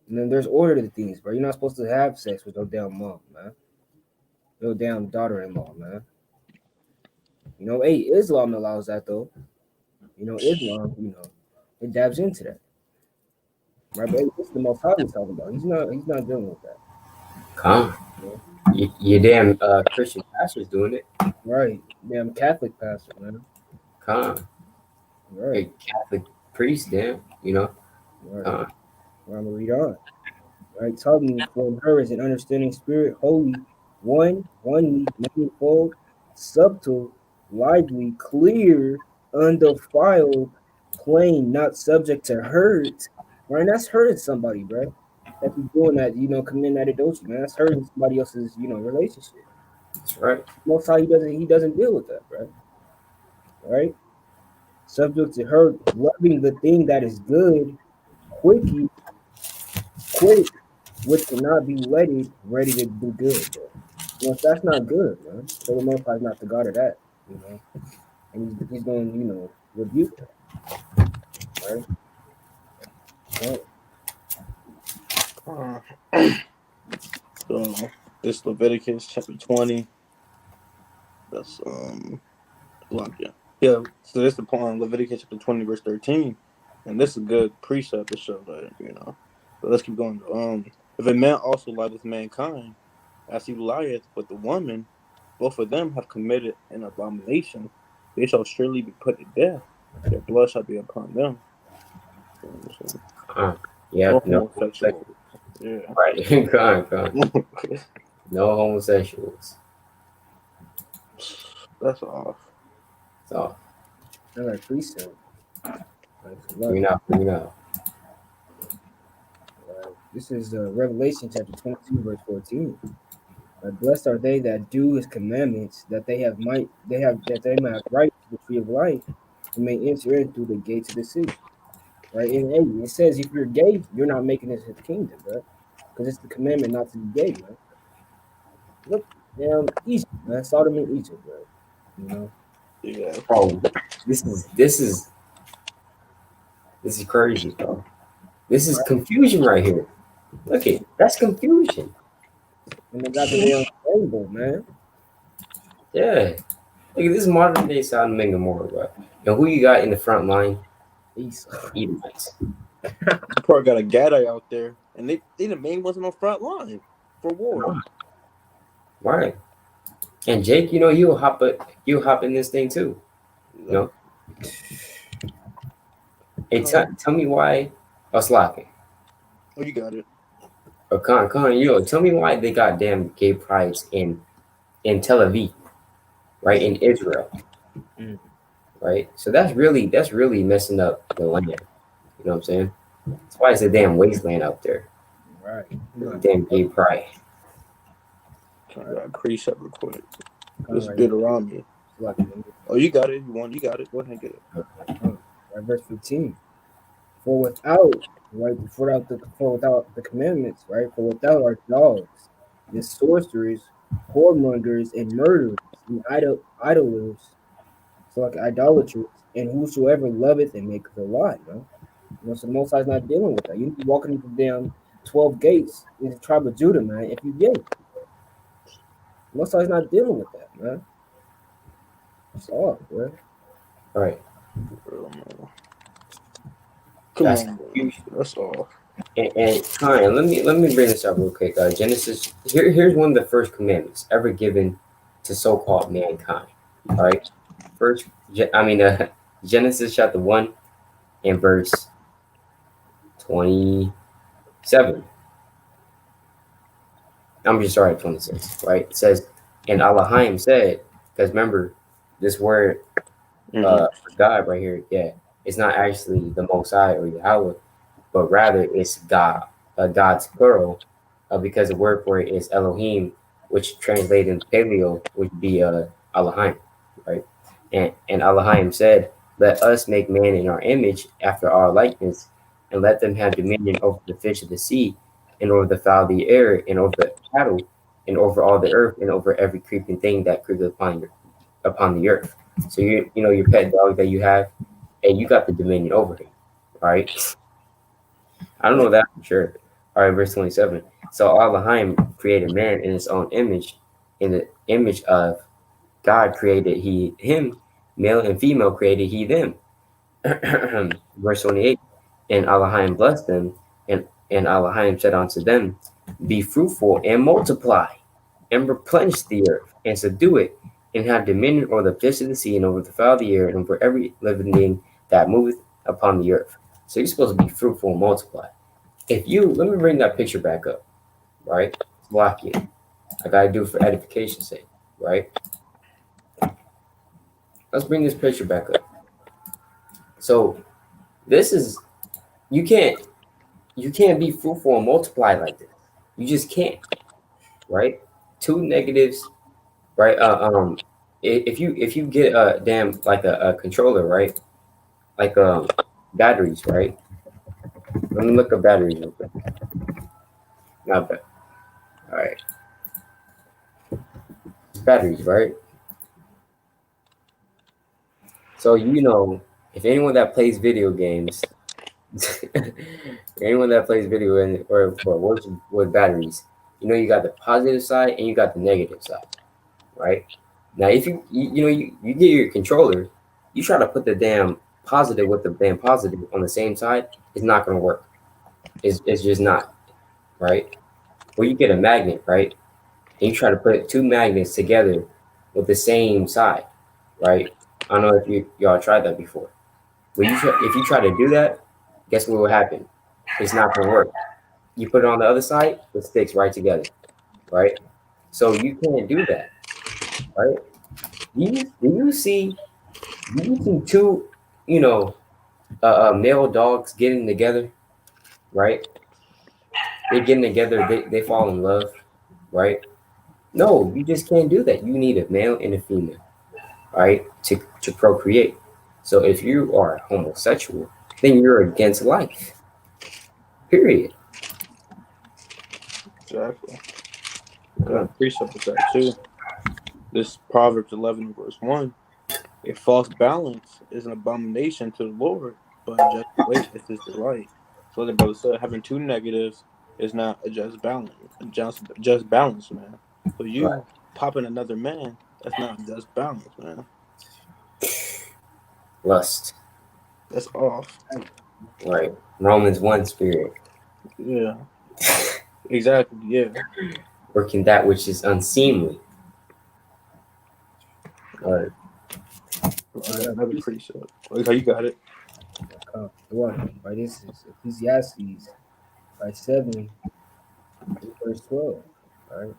And then there's order to things, bro. You're not supposed to have sex with your damn mom, man. Your damn daughter-in-law, man. Hey, Islam allows that though. Islam, it dabs into that. Right, but this is the Most High he's talking about. He's not dealing with that. Khan. You damn Christian pastor's doing it. Right. Damn Catholic pastor, man. Khan. Right. A Catholic priest, damn, Right. Khan. Well, I'm gonna read on. Right. Taught me from her is an understanding spirit, holy, onely, manifold, subtle, lively, clear, undefiled, plain, not subject to hurt. Right, and that's hurting somebody, bro. That be doing that, committing that adultery, man. That's hurting somebody else's, relationship. That's right. Most how he doesn't deal with that, bro. Right? Subject to her, loving the thing that is good, quick, which cannot be ready to do good, bro. That's not good, man. So the Most High is not the God of that, and he's going to, rebuke that, right? Right. So this Leviticus chapter 20. That's yeah. Yeah. So this is upon Leviticus chapter 20, verse 13. And this is a good precept to show that. But let's keep going. If a man also lie with mankind, as he lieth with the woman, both of them have committed an abomination. They shall surely be put to death. Their blood shall be upon them. Yeah, Or no homosexual. Yeah. right. Con. No homosexuals. That's off. So I like precept. bring it out. This is Revelation chapter 22, verse 14. Blessed are they that do his commandments, that they may have right to the tree of life, and may enter in through the gates of the city. Right? And hey, it says if you're gay, you're not making it his kingdom, right? Because it's the commandment not to be gay, right? Look down Egypt, man, Sodom and Egypt, right? You know? Yeah. Oh, this is crazy, bro. This is confusion right here. Look it, that's confusion. And they got the damn rainbow, man. Yeah. Look at this modern day Sodom and Gomorrah, bro. And who you got in the front line? Esau. Edomites. You probably got a Gadai out there, and they the main ones on the front line for war. Right. And Jake, you know, you'll hop in this thing too. You know? Hey, tell me why slacking. Oh, you got it. Tell me why they got damn gay prides in Tel Aviv, right? In Israel. Right? So that's really messing up the land. You know what I'm saying? That's why it's a damn wasteland out there. Right. Damn gay pride. I got precept real quick. This is Deuteronomy. Oh, you got it. You got it. Go ahead and get it. Right, verse 15. For without the commandments, right? For without are dogs, and sorcerers, whoremongers, and murderers, and idolers, so like idolaters, and whosoever loveth and maketh a lie, no? You know, so Most High's not dealing with that. You be walking into damn 12 gates in the tribe of Judah, man, if you gay. Most High's not dealing with that, man. It's off, bro. All right. Come on, that's all. And Ryan, let me bring this up real quick. Genesis. Here's one of the first commandments ever given to so-called mankind. All right. Genesis chapter 1 and verse 27. I'm just sorry, 26. Right. It says, and Elohim said, because remember this word for God right here, yeah, it's not actually the Most High or Yahweh, but rather it's God, God's plural, because the word for it is Elohim, which translated in Paleo would be Elohim, right? And Elohim said, "Let us make man in our image, after our likeness, and let them have dominion over the fish of the sea, and over the fowl of the air, and over the cattle, and over all the earth, and over every creeping thing that creepeth upon the earth." So you know your pet dog that you have, and you got the dominion over him, right? I don't know that for sure. All right, verse 27. So Elohim created man in his own image. In the image of God created he him, male and female created he them. Verse 28. And Elohim blessed them, and Elohim said unto them, be fruitful and multiply, and replenish the earth, and subdue it, and have dominion over the fish of the sea, and over the fowl of the air, and over every living thing that moveth upon the earth. So you're supposed to be fruitful and multiply. Let me bring that picture back up, right? Block it. I gotta do it for edification's sake, right? Let's bring this picture back up. So this is, you can't be fruitful and multiply like this. You just can't, right? Two negatives, right? If you get a damn like a controller, right? Like batteries, right? Let me look up batteries real quick. Not bad. All right. Batteries, right? So you know, if anyone that plays video games, anyone that plays video or works with batteries, you know you got the positive side and you got the negative side, right? Now, if you get your controller, you try to put the damn positive with the damn positive on the same side, it's not going to work. It's just not, right? Or you get a magnet, right? And you try to put two magnets together with the same side, right? I don't know if y'all tried that before. But if you try to do that, guess what will happen? It's not gonna work. You put it on the other side, it sticks right together, right? So you can't do that, right? Do you see two, you know, male dogs getting together, right? They're getting together, they fall in love, right? No, you just can't do that. You need a male and a female, right, to procreate. So if you are homosexual, then you're against life. Period. Exactly. I got a precept with that too. This Proverbs 11 verse 1. A false balance is an abomination to the Lord, but a just weight is his delight. So the brother said having two negatives is not a just balance, just balance, man. So Right. you popping another man, that's not just balance, man. Lust. That's off. Right. Romans 1 spirit. Yeah. Exactly. Yeah. Working that which is unseemly. Right. I got another precept. Oh, you got it. One, right? This is Ecclesiastes, right? 7, verse 12, right?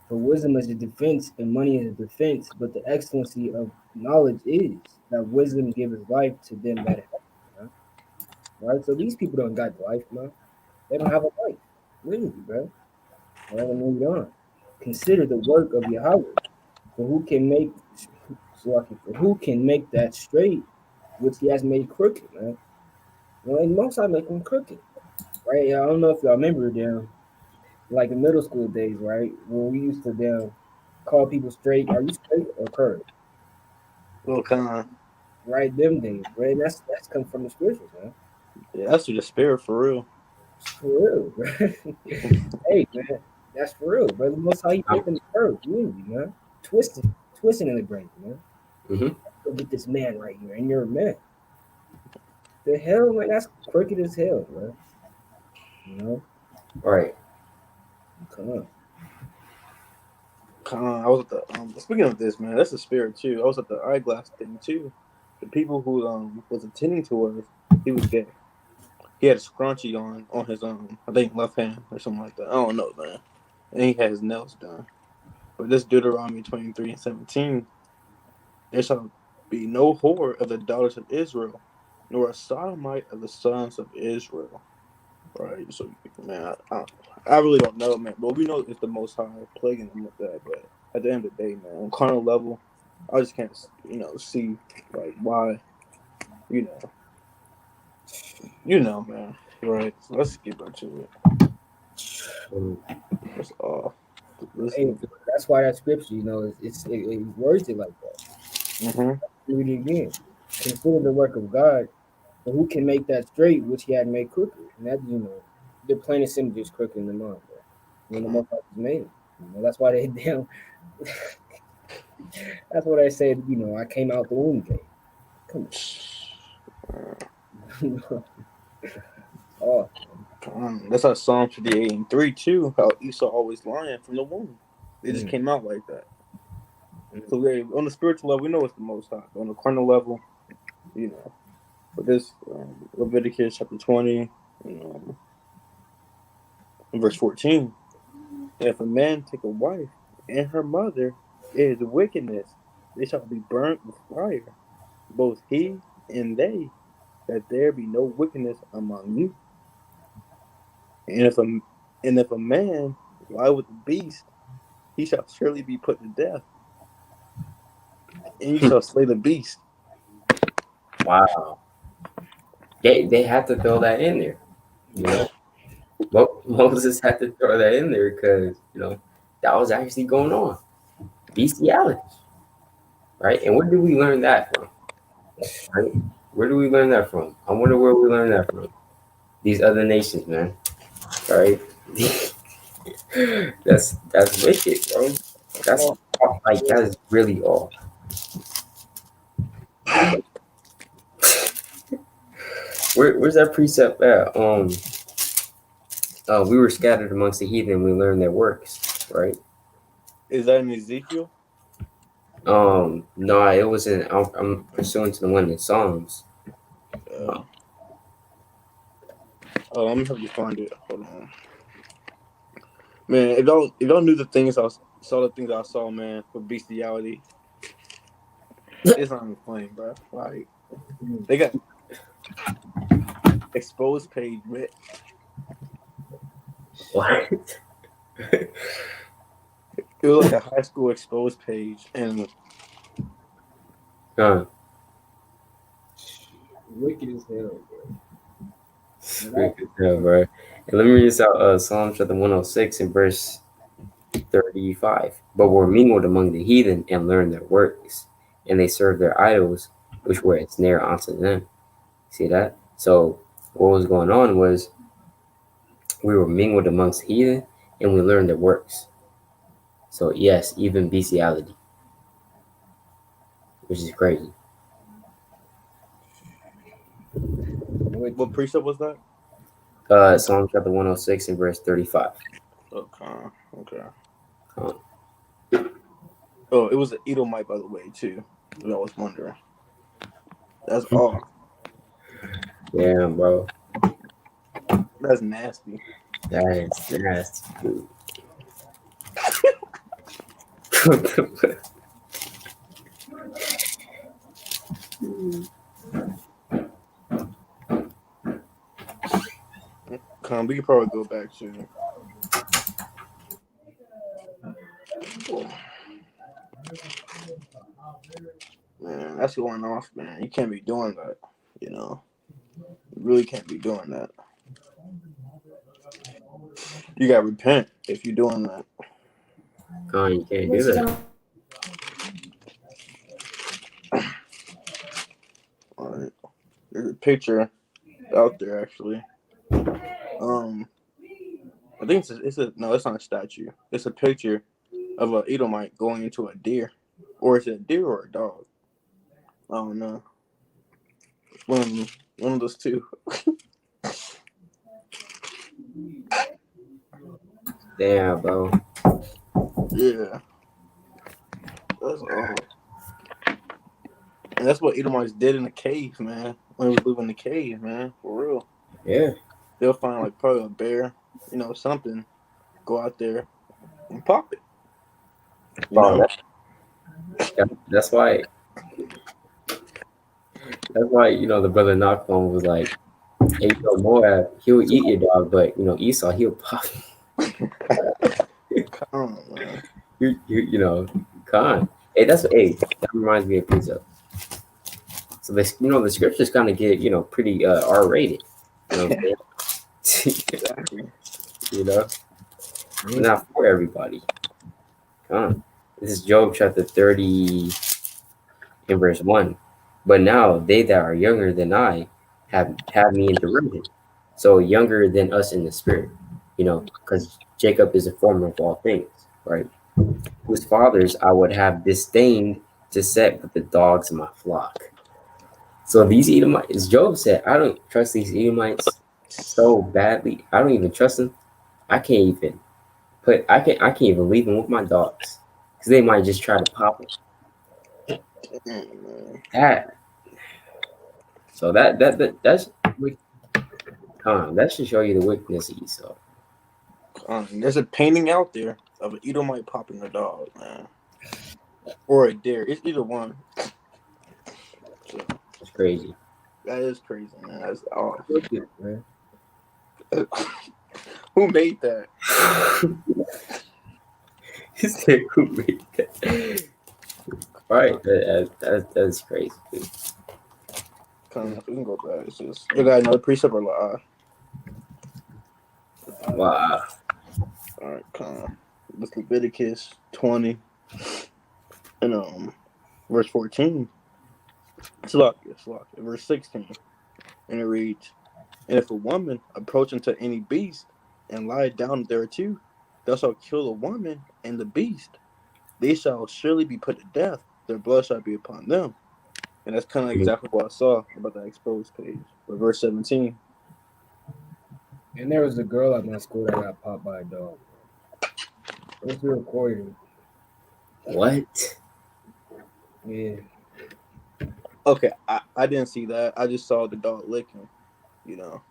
For wisdom is a defense, and money is a defense, but the excellency of knowledge is that wisdom giveth life to them that have it, man. Right? So these people don't got life, man. They don't have a life. Really, bro. Right? And moving on. Consider the work of Yahweh. For who can make for who can make that straight which he has made crooked, man? Well, and most I make them crooked. Right? I don't know if y'all remember them, like in middle school days, right? When we used to call people straight. Are you straight or curved? Well, kind of. Right, them days, right? And that's come from the scriptures, man. Yeah, that's through the spirit for real. For real, bro. Hey, man, that's for real, bro. The most how you make them curved, unity, man. Twisting in the brain, man. Mm-hmm. Look at this man right here, and you're a man. The hell, man, that's crooked as hell, man. You know, Right. come on. I was at the speaking of this, man, that's the spirit too. I was at the eyeglass thing too. The people who was attending to us, he was gay. He had a scrunchie on his I think left hand or something like that. I don't know, man. And he had his nails done. But this Deuteronomy 23:17, there shall be no whore of the daughters of Israel, nor a sodomite of the sons of Israel. Right. So, man, I really don't know, man. But we know it's the Most High plaguing them with that. But at the end of the day, man, on carnal level, I just can't, see like why, you know, man. Right. So let's get back to it. That's all. Hey, that's why that scripture, it words it like that. Mm-hmm. Read it again. Consider the work of God, and who can make that straight which he had made crooked? And that, they're plain and simple just crooked in the mind, bro. When the Most High was made it. That's why they damn. That's what I said. I came out the womb gay. Come on. Oh, That's how Psalm 58:3 too. How Esau always lying from the womb. They just Mm. came out like that. So on the spiritual level, we know it's the Most High. But on the carnal level, But this Leviticus chapter 20, verse 14. If a man take a wife and her mother, it is wickedness. They shall be burnt with fire, both he and they, that there be no wickedness among you. And if a man lie with the beast, he shall surely be put to death, and you shall slay the beast. Wow. They had to throw that in there. Moses had to throw that in there because that was actually going on. Bestiality. Right? And where do we learn that from? Right? Where do we learn that from? I wonder where we learn that from. These other nations, man. Right? that's wicked, bro. That's like that's really off. Where's that precept at? We were scattered amongst the heathen. We learned their works, right? Is that in Ezekiel? No, it wasn't. I'm pursuing to the one in Psalms. Uh, oh, let me help you find it. Hold on, man. If y'all knew the things saw the things I saw, man, with bestiality, it's not even funny, bro. Like they got exposed page, man. What? It was like a high school exposed page, and Huh? Wicked as hell, bro. Freak as hell, bro. And let me read this out. Psalm chapter 106 and verse 35. But were mingled among the heathen and learned their works, and they served their idols, which were a snare unto them. See that? So what was going on was we were mingled amongst heathen, and we learned their works. So yes, even bestiality, which is crazy. what precept was that? Psalm chapter 106 and verse 35. Okay. Huh. Oh, it was an Edomite, by the way, too. If I was wondering. That's all. Damn, bro. That's nasty. That is nasty, dude. What the fuck? We could probably go back to. Man, that's going off, man. You can't be doing that. You know, you really can't be doing that. You gotta repent if you're doing that. God, you can't do that. All right. There's a picture out there actually. I think no, it's not a statue. It's a picture of an Edomite going into a deer, or is it a deer or a dog? I don't know. One of those two. Damn, bro. Yeah, that's all. And that's what Edomites did in the cave, man. When he was living in the cave, man, for real. Yeah. They'll find like probably a bear, something. Go out there and pop it. Oh, that's why. That's why the brother Knockbone was like, "Hey, Moab, he'll eat your dog, but Esau, he'll pop." Come on, man. Khan. Hey, that reminds me of pizza. So the scriptures kind of get pretty R-rated. Exactly. Not for everybody. Khan. This is Job chapter 30 and verse 1. But now they that are younger than I have me in derision. So younger than us in the spirit, because Jacob is a former of all things, right? Whose fathers I would have disdained to set with the dogs of my flock. So these Edomites, as Job said, I don't trust these Edomites so badly. I don't even trust them. I can't even leave them with my dogs because they might just try to pop them. So that's that should show you the wickedness of Esau. There's a painting out there of an Edomite popping a dog, man, or a deer. It's either one. So, it's crazy. That is crazy, man. That's off. Wicked, man. Who made that? He said, "Who made that?" Right, that's crazy, dude. We can go back. It's just you got another precept or lie. Wow. All right, this Leviticus 20 and verse 14. Slakia, verse 16, and it reads, "And if a woman approach unto any beast and lie down thereto, thou shalt kill the woman and the beast. They shall surely be put to death. Their blood shall be upon them." And that's kind of exactly what I saw about that exposed page. With verse 17. And there was a girl at my school that got popped by a dog. What's the recording? What? Yeah. Okay, I didn't see that. I just saw the dog licking. You know,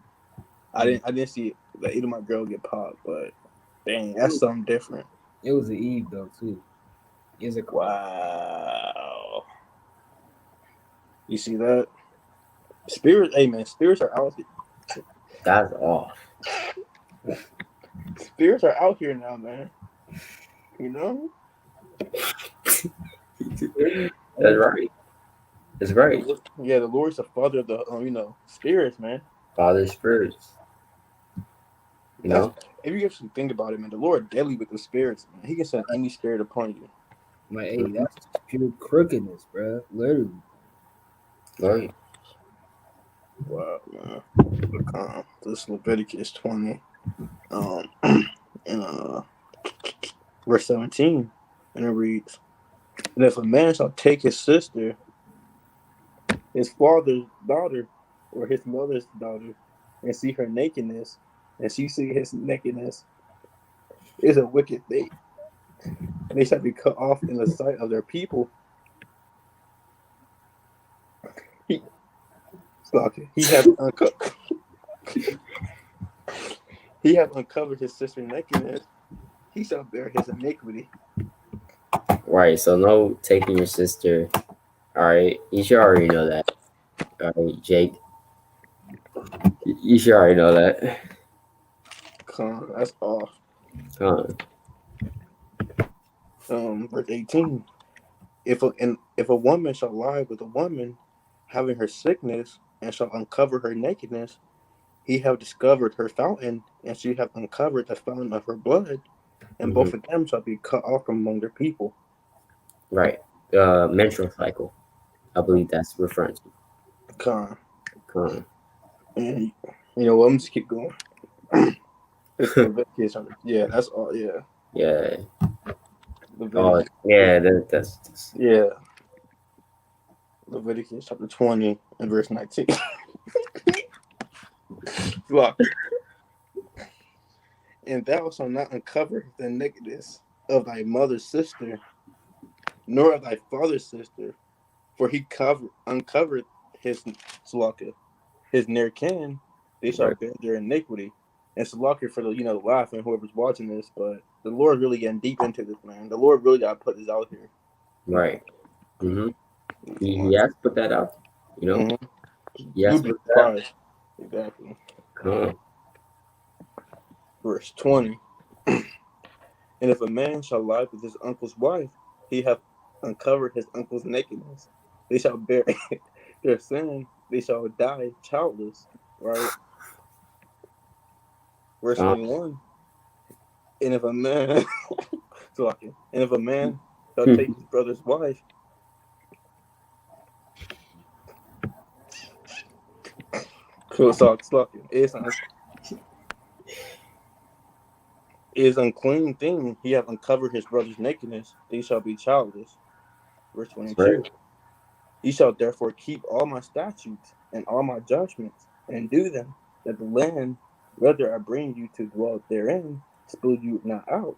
I didn't see the either my girl get popped, but dang, that's something different. It was an Eve though too. It's a Wow, you see that? Spirits, hey man, spirits are out. That's off. Spirits are out here now, man. You know, That's right. That's right. yeah, the Lord's the father of the spirits, man. Father spirits. You That's know? if you actually think about it, man. The Lord deadly with the spirits, man. He can send any spirit upon you. like, hey, that's pure crookedness, bro. Literally. Right. Wow, man. Look, this Leviticus 20, um, and verse 17, and it reads, "And if a man shall take his sister, his father's daughter, or his mother's daughter, and see her nakedness, and she see his nakedness, is a wicked thing. And they shall be cut off in the sight of their people. He, he have uncovered. He have uncovered his sister's nakedness. He shall bear his iniquity." Right. So no taking your sister. All right. You should already know that. All right, Jake. You should already know that. That's off. Huh. Verse 18. If a woman shall lie with a woman, having her sickness, and shall uncover her nakedness, he have discovered her fountain, and she have uncovered the fountain of her blood, and both of them shall be cut off from among their people. Right. Menstrual cycle. I believe that's referring to. And you know what? I'm just keep going. It's Leviticus. Yeah, that's all. Yeah. Yeah. Leviticus. Yeah. That's Yeah. Leviticus chapter 20 and verse 19. Look. "And thou shalt not uncover the nakedness of thy mother's sister, nor of thy father's sister, for he uncovered his Salaka, his near kin, they shall right. bear their iniquity." And Salaka for the laugh and whoever's watching this, but the Lord really getting deep into this, man. The Lord really got to put this out here. Right. He has to put that out. You know. You'd be surprised. Exactly. Verse 20. "And if a man shall lie with his uncle's wife, he hath uncovered his uncle's nakedness. They shall bear their sin. They shall die childless." Right. Verse 21. "And if a man, and if a man shall take his brother's wife, is unclean thing, he hath uncovered his brother's nakedness. They shall be childless." Verse 22. Right. "Ye shall therefore keep all my statutes and all my judgments, and do them, that the land, whether I bring you to dwell therein, spill you not out."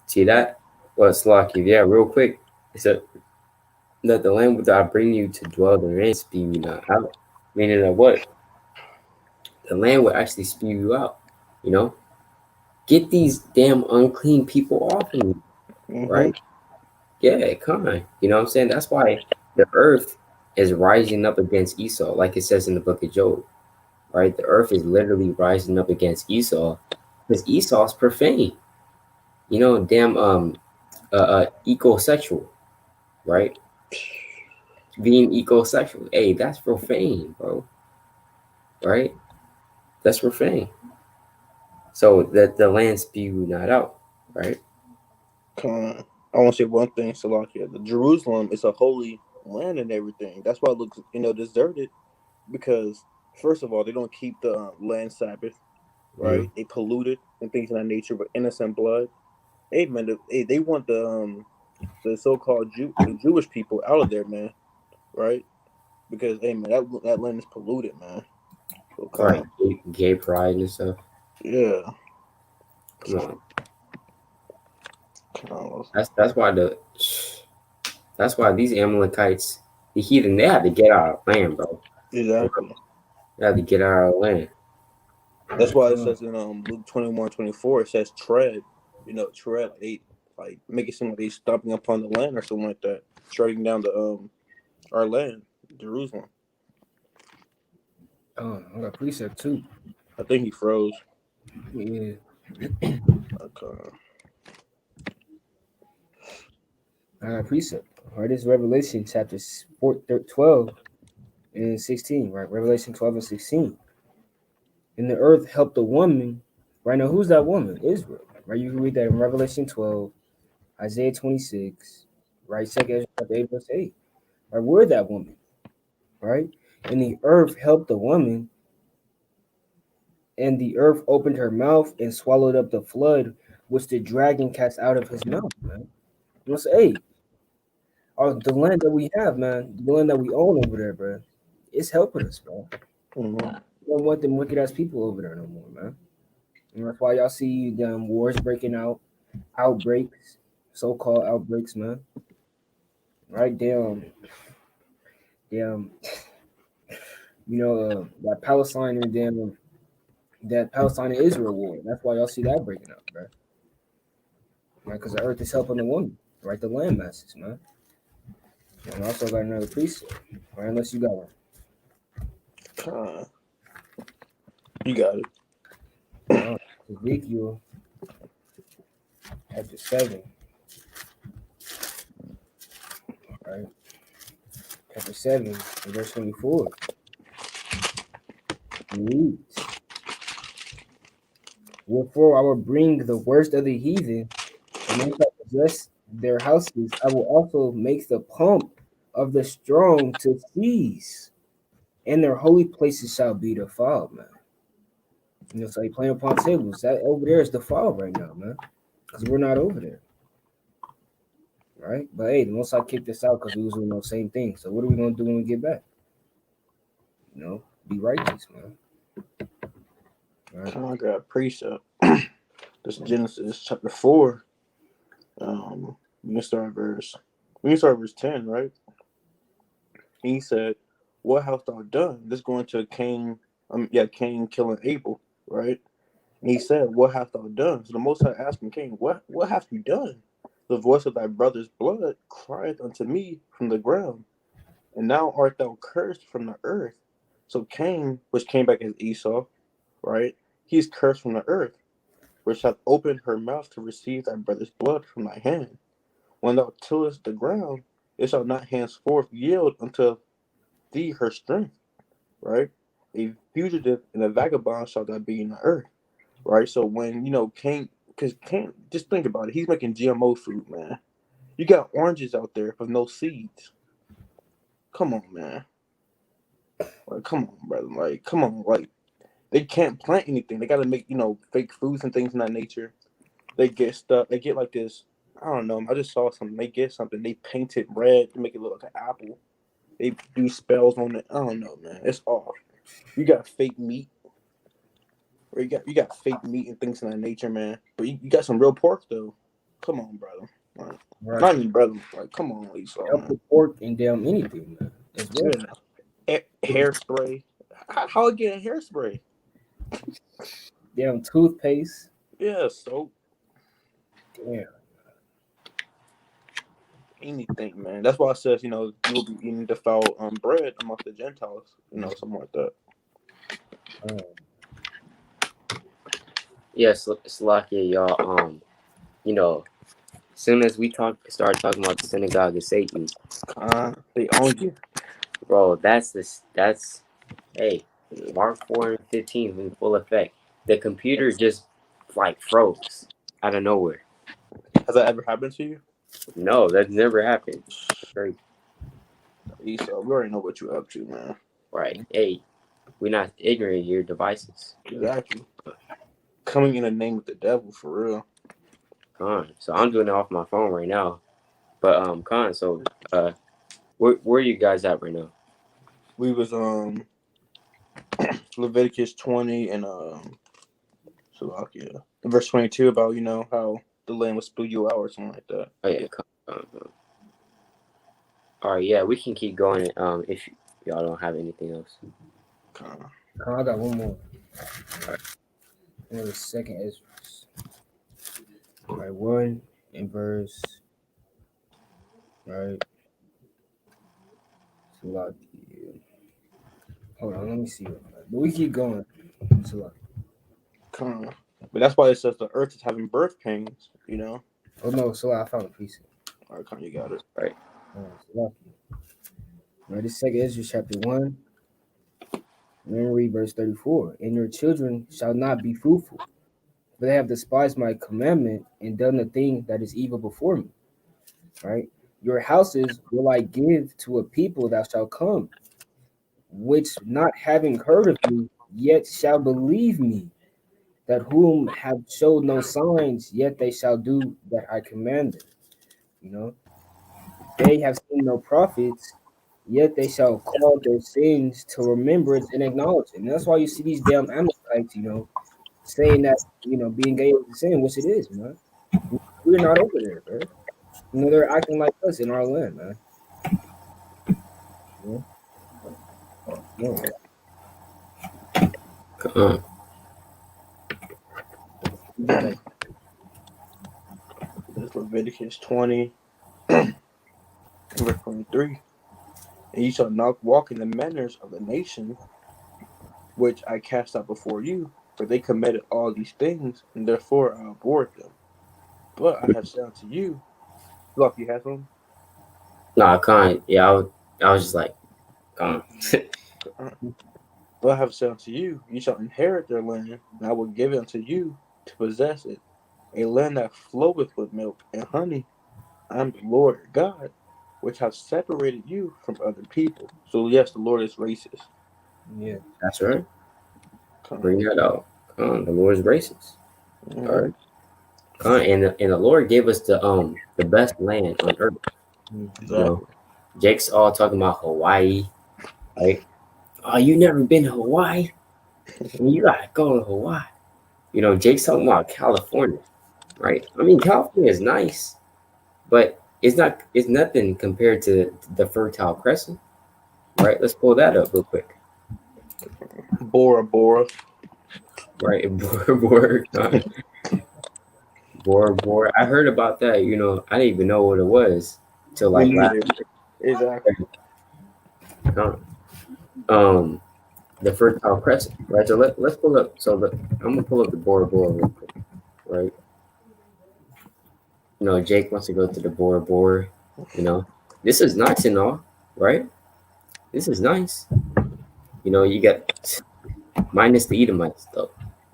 See that? What's lucky? Yeah. Real quick. It said that the land that I bring you to dwell therein spew you not out. Meaning that what? The land will actually spew you out. You know. Get these damn unclean people off of me. Right. Yeah, come on. You know what I'm saying? That's why the earth is rising up against Esau, like it says in the book of Job, right? The earth is literally rising up against Esau because Esau's profane. You know, damn ecosexual, right? Being ecosexual. Hey, that's profane, bro. Right? That's profane. So that the land spew not out, right? I want to say one thing, Salakia. The Jerusalem is a holy land and everything. That's why it looks, deserted, because first of all, they don't keep the land Sabbath, right? They pollute it and things of that nature with innocent blood. Hey man, they want the so-called the Jewish people out of there, man, right? Because hey man, that land is polluted, man. So Right. Gay pride and stuff. Yeah. Come on. That's why That's why these Amalekites, the heathen, they had to get out of land, bro. Exactly. They had to get out of land. That's why it says in Luke 21:24, it says tread. Tread. They like make it seem like they stomping upon the land or something like that, treading down the our land, Jerusalem. Oh, I got precept too. I think he froze. Yeah. Okay. I got precept. All right, this is Revelation chapter 12 and 16, right? Revelation 12 and 16. And the earth helped the woman. Right now, who's that woman? Israel. Right? You can read that in Revelation 12, Isaiah 26, right? Second Ezra chapter 8, verse 8. Right? We're that woman, right? And the earth helped the woman, and the earth opened her mouth and swallowed up the flood which the dragon cast out of his mouth, man. You know, say, hey, the land that we have, man, the land that we own over there, bro, it's helping us, bro. Mm-hmm. We don't want them wicked ass people over there no more, man. And that's why y'all see them wars breaking out, outbreaks, so-called outbreaks, man. Right? Damn, that Palestine and Israel war. That's why y'all see that breaking out, bro. Right? Because the earth is helping the woman, right? The land masses, man. And I also got another precept, right? Unless you got one. You got it. Ezekiel chapter 7, right? Chapter 7, and verse 24. It reads, wherefore I will bring the worst of the heathen, and they shall possess their houses. I will also make the pomp of the strong to cease, and their holy places shall be defiled, man. You know, so they playing upon tables. That over there is defiled right now, man. Because we're not over there. Right? But hey, the most I kicked this out because we was doing those same things. So what are we gonna do when we get back? You know, be righteous, man. Right. I got a precept. This is Genesis chapter 4. We can start verse 10, right? He said, what hast thou done? This going to Cain, Cain killing Abel, right? And he said, what hast thou done? So the Most High asked him, Cain, what hast you done? The voice of thy brother's blood crieth unto me from the ground, and now art thou cursed from the earth. So Cain, which came back as Esau, right? He's cursed from the earth, which hath opened her mouth to receive thy brother's blood from thy hand. When thou tillest the ground, it shall not henceforth yield unto thee her strength, right? A fugitive and a vagabond shall thou be in the earth, right? So when, Cain, because Cain, just think about it, he's making GMO food, man. You got oranges out there with no seeds. Come on, man. Like, come on, brother. Like, come on. Like, they can't plant anything. They got to make, fake foods and things in that nature. They get stuff. They get like this. I don't know. I just saw something. They get something. They paint it red to make it look like an apple. They do spells on it. I don't know, man. It's off. You got fake meat. Or you got fake meat and things in that nature, man. But you got some real pork though. Come on, brother. Like, Right. not even brother. Like, come on, Esau, Help the pork and damn anything, man. As well. Yeah. Hairspray. How again? Hairspray. Damn toothpaste. Yeah, soap. Damn. Anything, man. That's why I says, you will be eating defiled bread amongst the Gentiles, something like that. Yes, Slovakia, y'all. As soon as we start talking about the synagogue of Satan, They own you, bro. That's hey, Mark 4:15 in full effect. The computer just like froze out of nowhere. Has that ever happened to you? No, that's never happened. Great. Esau, we already know what you're up to, man. Right. Hey, we're not ignorant of your devices. Exactly. Coming in the name of the devil, for real. So I'm doing it off my phone right now. But so where are you guys at right now? We was Leviticus 20 and Slovakia. Verse 22 about, how the land will spew you out or something like that. Oh yeah, All right, yeah, we can keep going. If y'all don't have anything else. Con. I got one more. And it was second Ezra. Right, 1 in verse. Right. Salaki. Hold on, let me see. But we keep going. Salaki. Con. But that's why it says the earth is having birth pains, you know? Oh no, so I found a precept. All right, Con, you got it. Right. Salaki. Right, this second Ezra chapter 1. And then read verse 34. And your children shall not be fruitful, for they have despised my commandment and done the thing that is evil before me. Right? Your houses will I give to a people that shall come, which not having heard of me, yet shall believe me, that whom have showed no signs, yet they shall do that I commanded. You know, they have seen no prophets, yet they shall call their sins to remembrance and acknowledge it. And that's why you see these damn Amalekites, saying that, being gay is a sin, which it is, man. We're not over there, bro. They're acting like us in our land, man. No. You got it. It's Leviticus 20, verse 23. And ye shall not walk in the manners of the nation which I cast out before you, for they committed all these things, and therefore I abhorred them. But I have said unto you, look, you have them? No, I can't. Yeah, I was just like, gone. But I have said unto you, ye shall inherit their land, and I will give it unto you to possess it, a land that floweth with milk and honey. I am the Lord God, which have separated you from other people. So yes, the Lord is racist. Yeah. That's right. Come Bring that out. The Lord's gracious. on. All right. And the Lord gave us the best land on earth. Exactly. Jake's all talking about Hawaii, right? Oh, you never been to Hawaii? You gotta go to Hawaii. Jake's talking about California, right? I mean, California is nice, but it's nothing compared to the Fertile Crescent, right? Let's pull that up real quick. Bora Bora. Right, Bora Bora. I heard about that. I didn't even know what it was till Me like last neither. Exactly. week. The Fertile Crescent, right? So let's pull up. I'm gonna pull up the Bora Bora real quick, right? Jake wants to go to the Bora Bora. This is nice and all, right? This is nice. You got minus the Edomites though,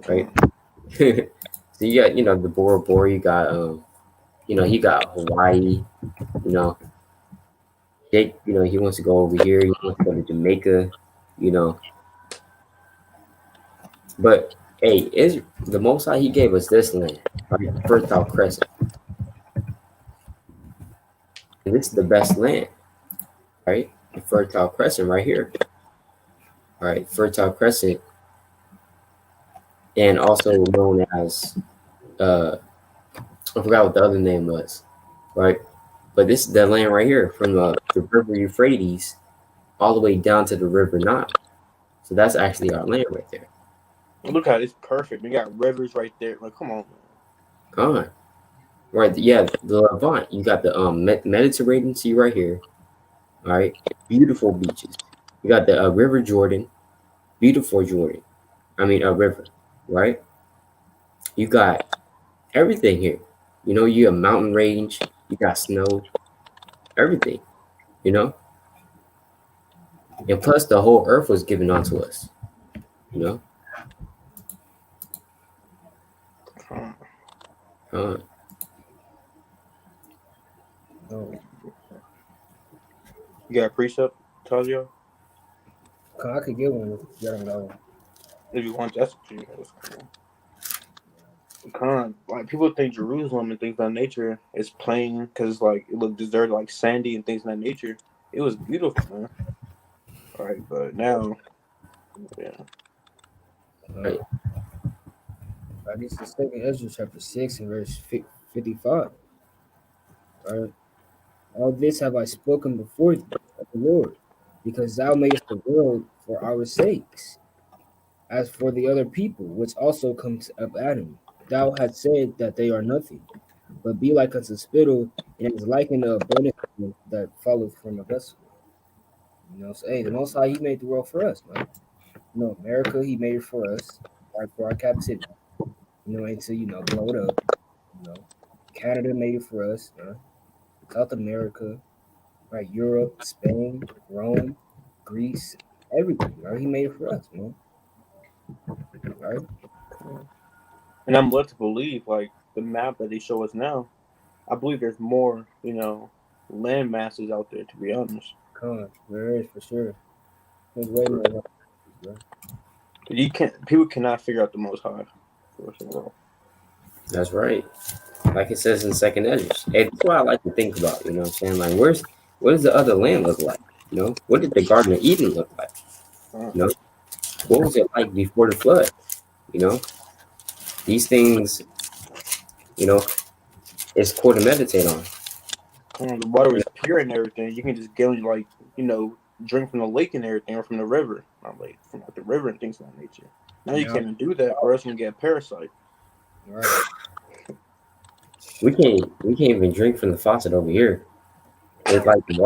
right? So you got the Bora Bora. You got you got Hawaii. You know, Jake. He wants to go over here. He wants to go to Jamaica. You know, but hey, is the Most High He gave us this land, right? Fertile Crescent. And this is the best land, right? The Fertile Crescent right here. All right, Fertile Crescent, and also known as I forgot what the other name was, right? But this is the land right here from the river Euphrates all the way down to the river Nile. So that's actually our land right there. Look how it's perfect. We got rivers right there. Like, come on, Right, yeah, the Levant. You got the Mediterranean Sea right here. All right, beautiful beaches. You got the River Jordan, beautiful Jordan. I mean, a river, right? You got everything here. You have mountain range, you got snow, everything, you know? And plus the whole earth was given onto us, you know? man. Uh, No. You got a precept, Tazio? I could get one if you don't know. If you want, that's what you have. Con, like people think Jerusalem and things of that nature is plain because like it looked deserted, like sandy and things of that nature. It was beautiful, man. All right, but now, yeah, right. This is second Ezra chapter 6 and verse 55. Right. All this have I spoken before thee of the Lord, because thou madest the world for our sakes. As for the other people, which also comes of Adam, thou hast said that they are nothing, but be like unto spittle, and is like in the abundance that followeth from a vessel. So hey, the Most High, He made the world for us, man. America, He made it for us, right, for our captivity. And to blow it up. Canada made it for us, South America, right? Europe, Spain, Rome, Greece, everything, right? He made it for us, man. Right? And I'm led to believe, like the map that they show us now, I believe there's more, land masses out there. To be honest, Come on, there is for sure. There's way more. Bro. People cannot figure out the Most High. First of all, That's right. Like it says in Second Ezra. Hey, that's what I like to think about. You know what I'm saying? Like, what does the other land look like? What did the Garden of Eden look like? What was it like before the flood? These things, it's cool to meditate on. the water was pure and everything. You can just get drink from the lake and everything, or from the river, not lake, from the river and things of that nature. Now you can't even do that, or else you can get a parasite. Right. We can't even drink from the faucet over here. It's like the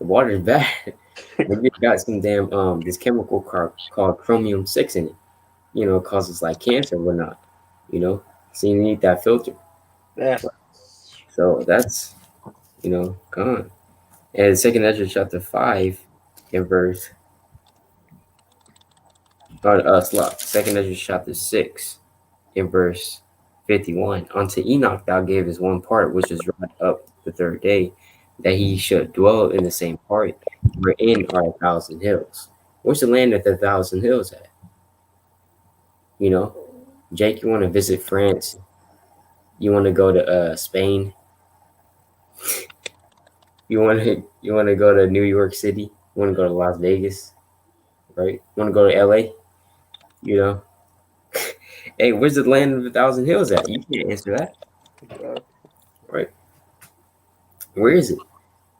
water is bad. We got some damn this chemical called chromium 6 in it. It causes like cancer or whatnot. So you need that filter. Yeah. So that's gone. And Second Ezra chapter 5 in verse Second Ezra chapter 6 in verse 51. Unto Enoch thou gavest one part which is right up the third day, that he should dwell in the same part, wherein are 1,000 hills. What's the land of the 1,000 hills at? Jake, you want to visit France? You want to go to Spain? You want to go to New York City? You want to go to Las Vegas? Right? You want to go to LA? Hey, where's the land of 1,000 hills at? You can't answer that. Right? Where is it?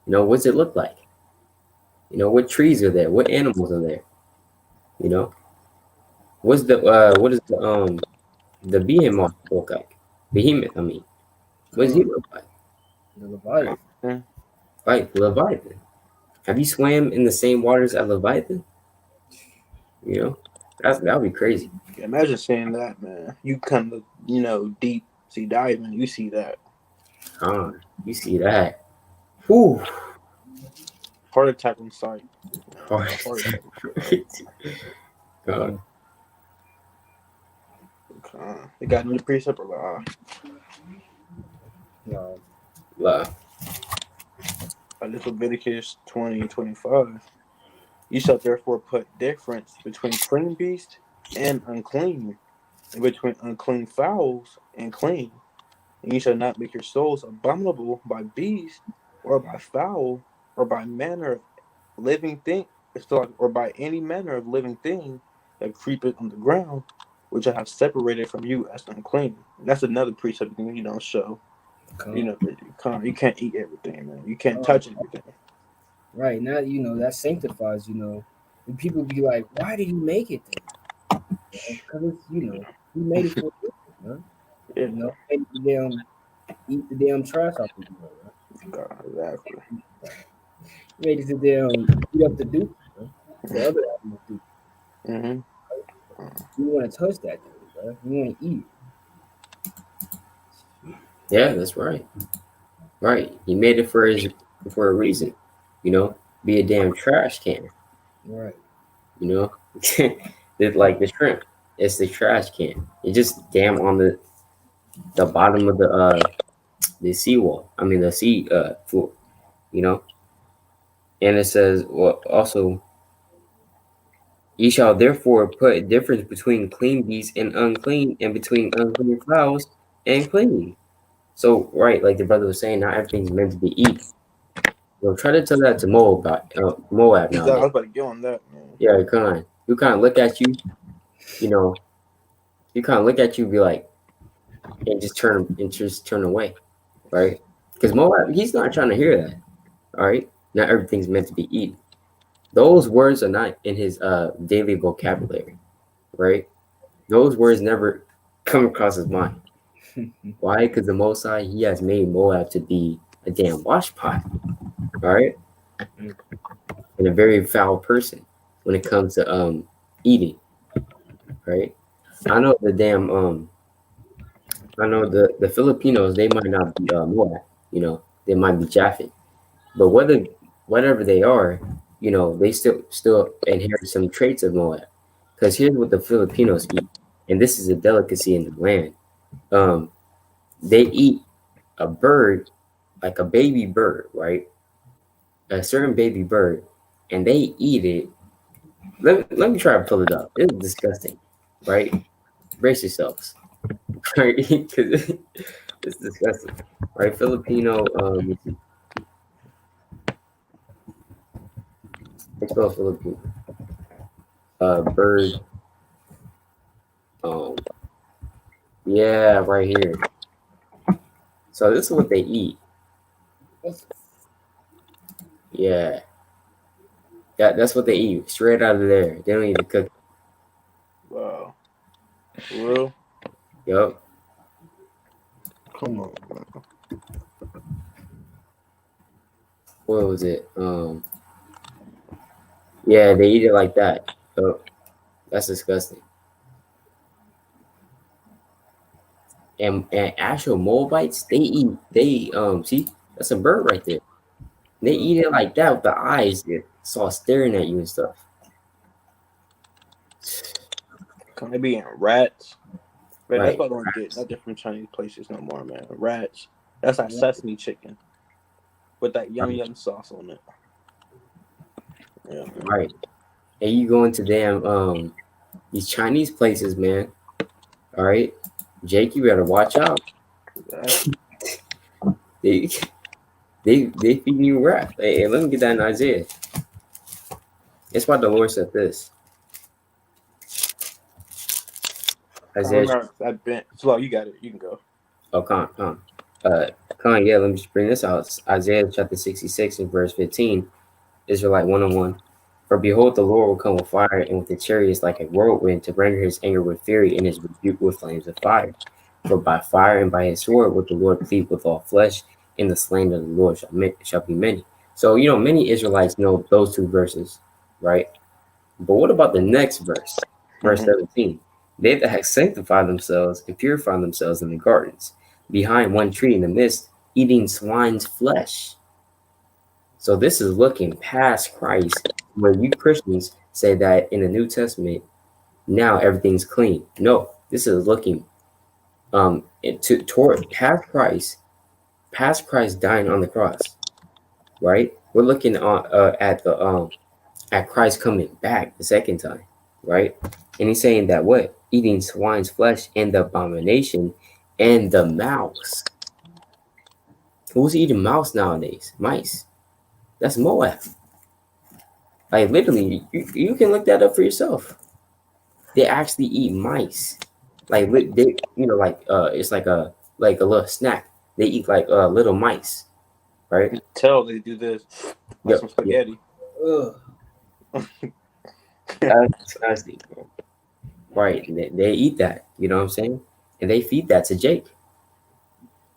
What's it look like? What trees are there? What animals are there? What is the behemoth look like? Behemoth, I mean. What does he look like? The Leviathan. Right, Leviathan. Have you swam in the same waters as Leviathan? That would be crazy. Yeah, imagine saying that, man. You come to, deep sea diving, you see that. You see that. Whew. Heart attack on sight. Heart attack. God. They got new precept or No. This Leviticus 20:25. You shall therefore put difference between clean beast and unclean, and between unclean fowls and clean. And you shall not make your souls abominable by beast, or by fowl, or by manner of living thing, or by any manner of living thing that creepeth on the ground, which I have separated from you as unclean. And that's another precept you don't show. You can't eat everything, man. You can't touch everything. Right. Now, that sanctifies, and people be like, why did he make it then? Because it's, he made it for you, man. Yeah. Eat the damn trash off the floor, right? God, exactly. He made it to eat up the duke, the other animals do. You want to touch that thing, bro. You want to eat it. Yeah, that's right. Right. He made it for a reason. Be a damn trash can. Right. It's like the shrimp. It's the trash can. It just damn on the bottom of the seawall. I mean the sea floor. And it says, well, also, ye shall therefore put a difference between clean beasts and unclean, and between unclean fowls and clean. So, right, like the brother was saying, not everything's meant to be eaten. Try to tell that to Moab Exactly. now. I was about to get on that, man. Yeah, you kind of look at you, you kind of look at you, and be like, and just turn away, right? Because Moab, he's not trying to hear that. All right, not everything's meant to be eaten. Those words are not in his daily vocabulary, right? Those words never come across his mind. Why? Because the Most High, he has made Moab to be a damn wash pot, all right, and a very foul person when it comes to eating, right? I know the damn I know the Filipinos, they might not be Moab, you know, they might be Japhet, but whatever they are, you know, they still inherit some traits of Moab. Because here's what the Filipinos eat, and this is a delicacy in the land. They eat a bird, like a baby bird, right? A certain baby bird, and they eat it. Let me try to pull it up. It's disgusting, right? Brace yourselves, right? Because it's disgusting, right? Filipino, spell Filipino, bird, um, yeah, right here. So this is what they eat. Yeah, that's what they eat straight out of there. They don't even cook. Wow. Real? Yup. Come on, man. What was it? Yeah, they eat it like that. So that's disgusting. And actual Moabites, see, that's a bird right there. They eat it like that with the eyes that saw staring at you and stuff. Can they be in rats? Man, Right. that's what I don't get. Not different Chinese places no more, man. Rats. That's like sesame chicken with that yum sauce on it. Yeah, man. Right. And you go into damn these Chinese places, man. All right, Jake, you better watch out. They feeding you rap. Hey, let me get that in Isaiah. It's why the Lord said this. Isaiah. I've been slow. You got it. You can go. Oh, come on. Yeah, let me just bring this out. It's Isaiah chapter 66 and verse 15. Israelite 101. For behold, the Lord will come with fire and with the chariots like a whirlwind to render his anger with fury and his rebuke with flames of fire. For by fire and by his sword will the Lord plead with all flesh, and the slain of the Lord shall be many. So, you know, many Israelites know those two verses, right? But what about the next verse? Verse 17. They that have sanctified themselves and purified themselves in the gardens, behind one tree in the midst, eating swine's flesh. So this is looking past Christ, where you Christians say that in the New Testament, now everything's clean. No, this is looking toward past Christ dying on the cross, right? We're looking at Christ coming back the second time, right? And he's saying that what? Eating swine's flesh and the abomination and the mouse. Who's eating mouse nowadays? Mice. That's Moab. Like literally, you can look that up for yourself. They actually eat mice. Like they, you know, like it's like a little snack. They eat like little mice, right? Tell they do this. Like some spaghetti. That's disgusting, bro. Right? They eat that. You know what I'm saying? And they feed that to Jake.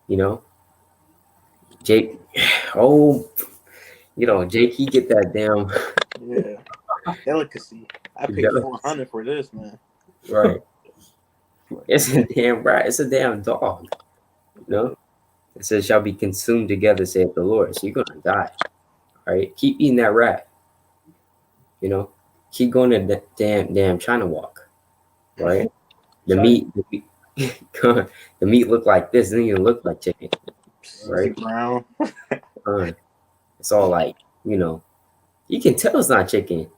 You know, Jake. Oh, you know, Jake. He get that damn. Yeah. Delicacy. I paid $400 for this, man. Right. It's a damn rat. It's a damn dog. You know? It says, shall be consumed together, saith the Lord. So you're going to die. All right? Keep eating that rat. You know? Keep going to the damn China walk. Right? The meat the meat look like this. It doesn't even look like chicken. Right? Brown. It's all like, you know, you can tell it's not chicken.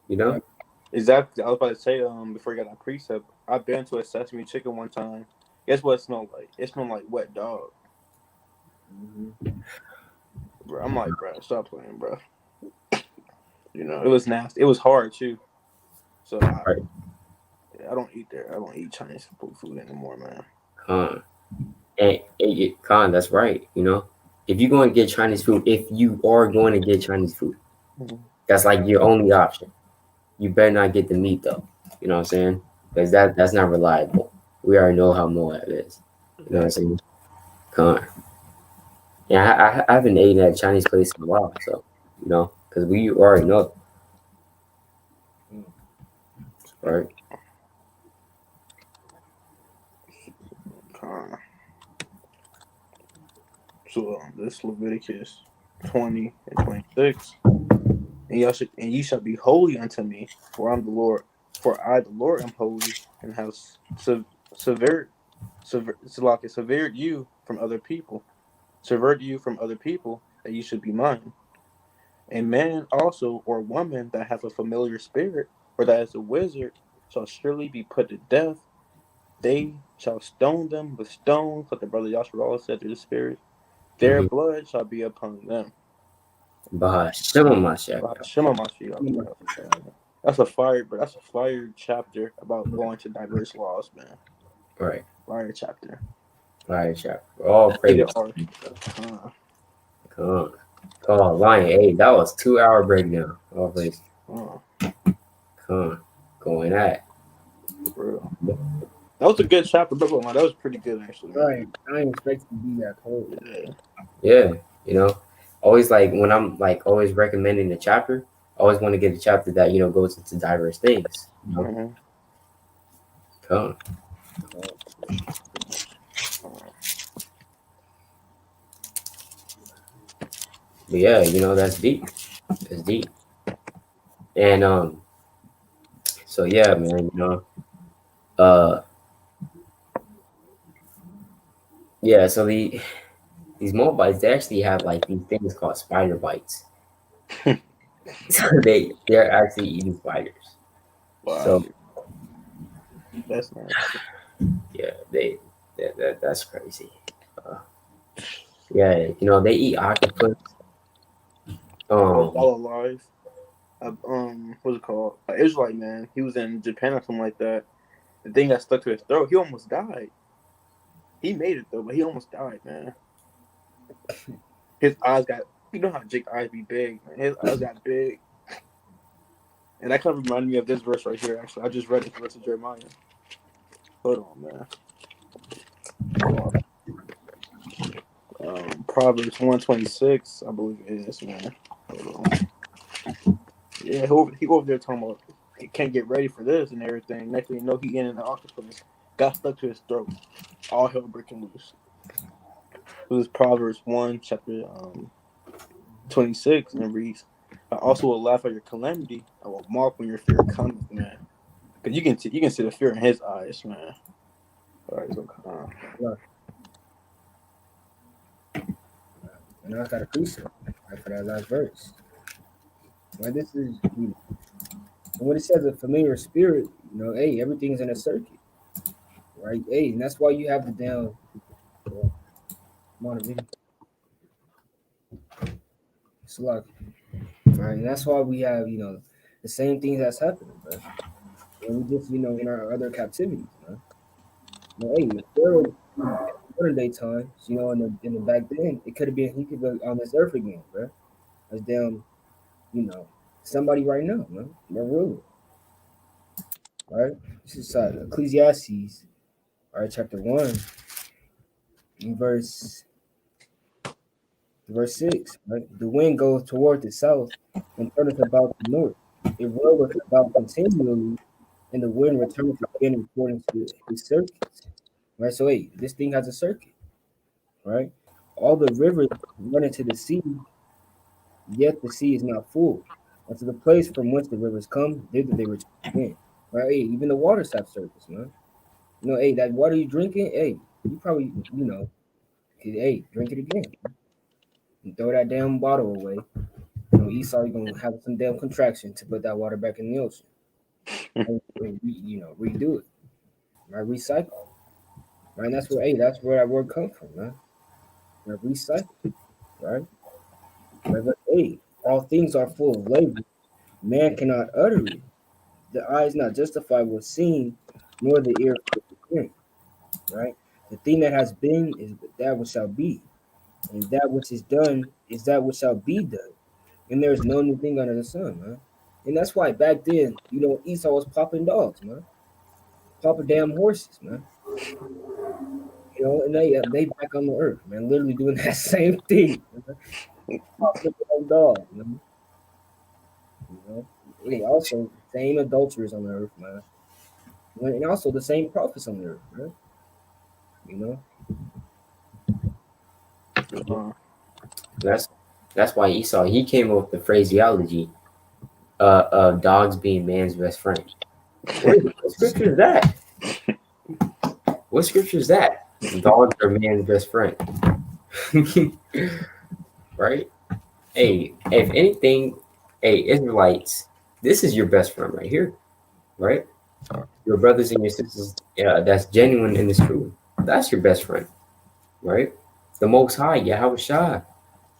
You know? Exactly. I was about to say, before you got that precept, I've been to a sesame chicken one time. Guess what it smelled like? It smelled like wet dog. Bro, I'm like, bro, stop playing, bro. You know, it was nasty. It was hard too. So I don't eat there. I don't eat Chinese food anymore, man. And Khan, that's right. You know, if you're going to get Chinese food, if you are going to get Chinese food, Mhm. that's like your only option. You better not get the meat though. You know what I'm saying? Because that's not reliable. We already know how Moab is. You know what I'm saying? Come on. Yeah, I haven't eaten at a Chinese place in a while, so you know, because we already know, right? Uh, so this Leviticus 20 and 26. And ye shall be holy unto me, for I'm the Lord. For I, the Lord, am holy, and have severed you from other people, severed you from other people, that you should be mine. A man also or woman that hath a familiar spirit, or that is a wizard, shall surely be put to death. They shall stone them with stones, like the brother Yasharal said to the spirit. Their Mm-hmm. blood shall be upon them. BAHASHAM. Shema Mashiach, bro. That's a fire chapter about going to diverse laws, man. Right. Fire chapter. Right, chap. All Hit praise. it hard. Come on. Come on, Lion. Hey, that was 2 hour breakdown. All praise. Uh, Come on. Going at. for real. That was a good chapter, but that was pretty good actually, man. Right. I didn't expect it to be that cold. Yeah. Yeah, you know, always like when I'm like always recommending the chapter, I always want to get a chapter that goes into diverse things. You know, Mm-hmm. come. But yeah, that's deep. That's deep. And so yeah, man, uh, yeah. So these mobiles, they actually have like these things called spider bites. So they're actually eating spiders. Wow. So That's nice. yeah, that's crazy. Uh, yeah, they eat octopus. Um, All alive. What's it called? An Israelite man. He was in Japan or something like that. The thing got stuck to his throat. He almost died. He made it though, but he almost died, man. His eyes got. You know how Jake's eyes be big, man. His eyes got big. And that kind of reminded me of this verse right here, actually. I just read it, the verse of Jeremiah. Hold on, man. Proverbs 126, I believe it is, man. Hold on. Yeah, he over there talking about he can't get ready for this and everything. Next thing you know, he in the octopus. Got stuck to his throat. All hell breaking loose. It was Proverbs 1, chapter 26, and it reads, I also will laugh at your calamity. I will mock when your fear comes, man. Because you can see the fear in his eyes, man. All right, so And I got a precept right for that last verse. Right, this is when it says a familiar spirit, hey, everything's in a circuit, right? Hey, and that's why you have the down. It's like, right, and that's why we have the same things that's happening, bro. And we just in our other captivities, man. Hey, if Pharaoh modern day times, in the back then, it could have been he could be on this earth again, bro. As damn, somebody right now, man. They're ruling, right? This is Ecclesiastes, all right, chapter 1, and verse 6, right? The wind goes toward the south and turneth about the north. It rolleth about continually, and the wind returneth again according to his circuits. Right? So hey, this thing has a circuit, right? All the rivers run into the sea, yet the sea is not full. And to the place from whence the rivers come, thither they return again. Right? Hey, even the waters have circuits, man. Hey, that water you drinking, hey, you probably, hey, drink it again. And throw that damn bottle away. Esau, you're gonna have some damn contraction to put that water back in the ocean. And redo it. Right? Recycle. Right? And that's where that word comes from, man. Recycle. Right? Verse 8. All things are full of labor. Man cannot utter it. The eye is not justified with seeing, nor the ear with hearing. Right? The thing that has been is that which shall be. And that which is done is that which shall be done. And there is no new thing under the sun, man. And that's why back then, Esau was popping dogs, man. Popping damn horses, man. And they back on the earth, man, literally doing that same thing. Popping damn dogs, man. They also same adulterers on the earth, man. And also the same prophets on the earth, man. That's why Esau, he came up with the phraseology of dogs being man's best friend. What scripture is that? What scripture is that? Dogs are man's best friend. Right? Hey, if anything, hey, Israelites, this is your best friend right here. Right? Your brothers and your sisters, that's genuine in this truth. That's your best friend. Right? The Most High, YAHAWASHI.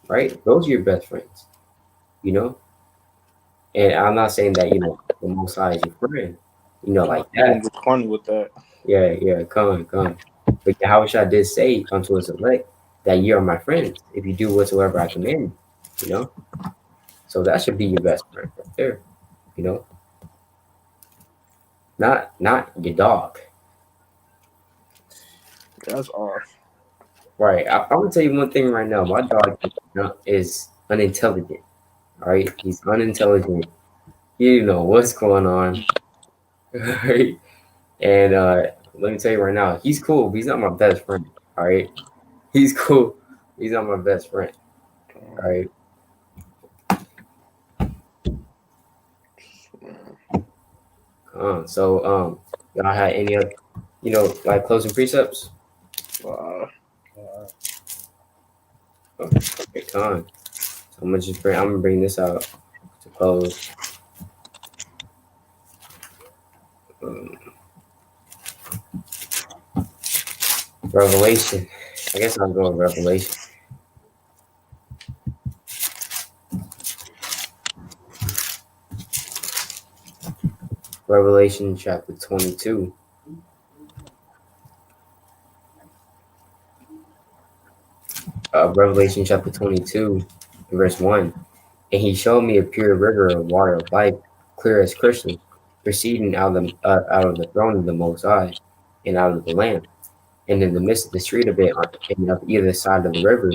Right? Those are your best friends. And I'm not saying that, the Most High is your friend. Like that. Corny with that. Yeah, come on. But Yahushua did say unto his elect that ye are my friends if you do whatsoever I command you. So that should be your best friend right there. Not your dog. That's off. Right. I'm gonna tell you one thing right now. My dog is unintelligent. All right, he's unintelligent. He don't know what's going on. Right. And let me tell you right now, he's cool, but he's not my best friend. All right. He's cool. He's not my best friend. All right. So y'all had any other, like closing precepts? Okay, come on. So I'm gonna bring this out to close. Revelation. I guess I'll go with Revelation. Revelation chapter 22. Revelation chapter 22, verse 1. And he showed me a pure river of water of life, clear as crystal, proceeding out of the throne of the Most High and out of the Lamb. And in the midst of the street of it, and on either side of the river,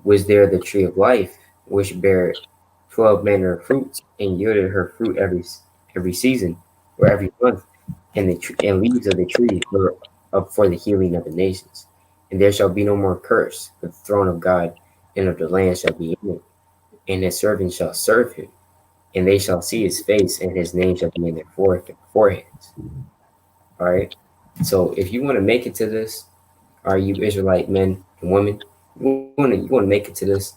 was there the tree of life, which bare 12 manner of fruits, and yielded her fruit every season, or every month. And the leaves of the tree were up for the healing of the nations. And there shall be no more curse, but the throne of God and of the Lamb shall be in it, and his servants shall serve him, and they shall see his face, and his name shall be in their foreheads. All right. So if you want to make it to this, are you Israelite men and women? You want to make it to this,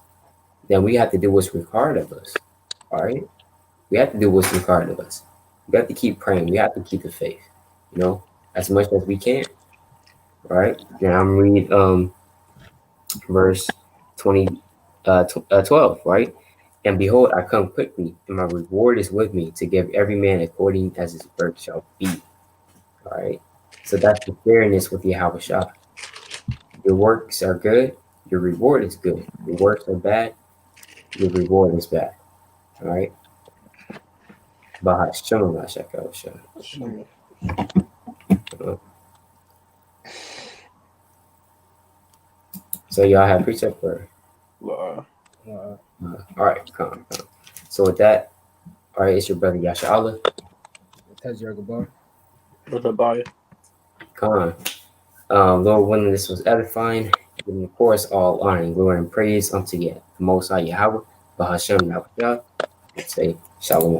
then we have to do what's required of us. All right. We have to do what's required of us. We have to keep praying. We have to keep the faith. As much as we can. All right. Now I'm reading verse 12. Right. And behold, I come quickly, and my reward is with me to give every man according as his work shall be. All right. So that's the fairness with Yahawashi. Your works are good, your reward is good. Your works are bad, your reward is bad. All right. BAHASHAM. So y'all have precept for. All right, come. So with that, all right, it's your brother Yasha Allah. That's your Gabar. Come on. Lord willing, this was edifying. And of course, all honor and glory and praise unto the Most High Yahweh. BAHASHAM. Say shalom.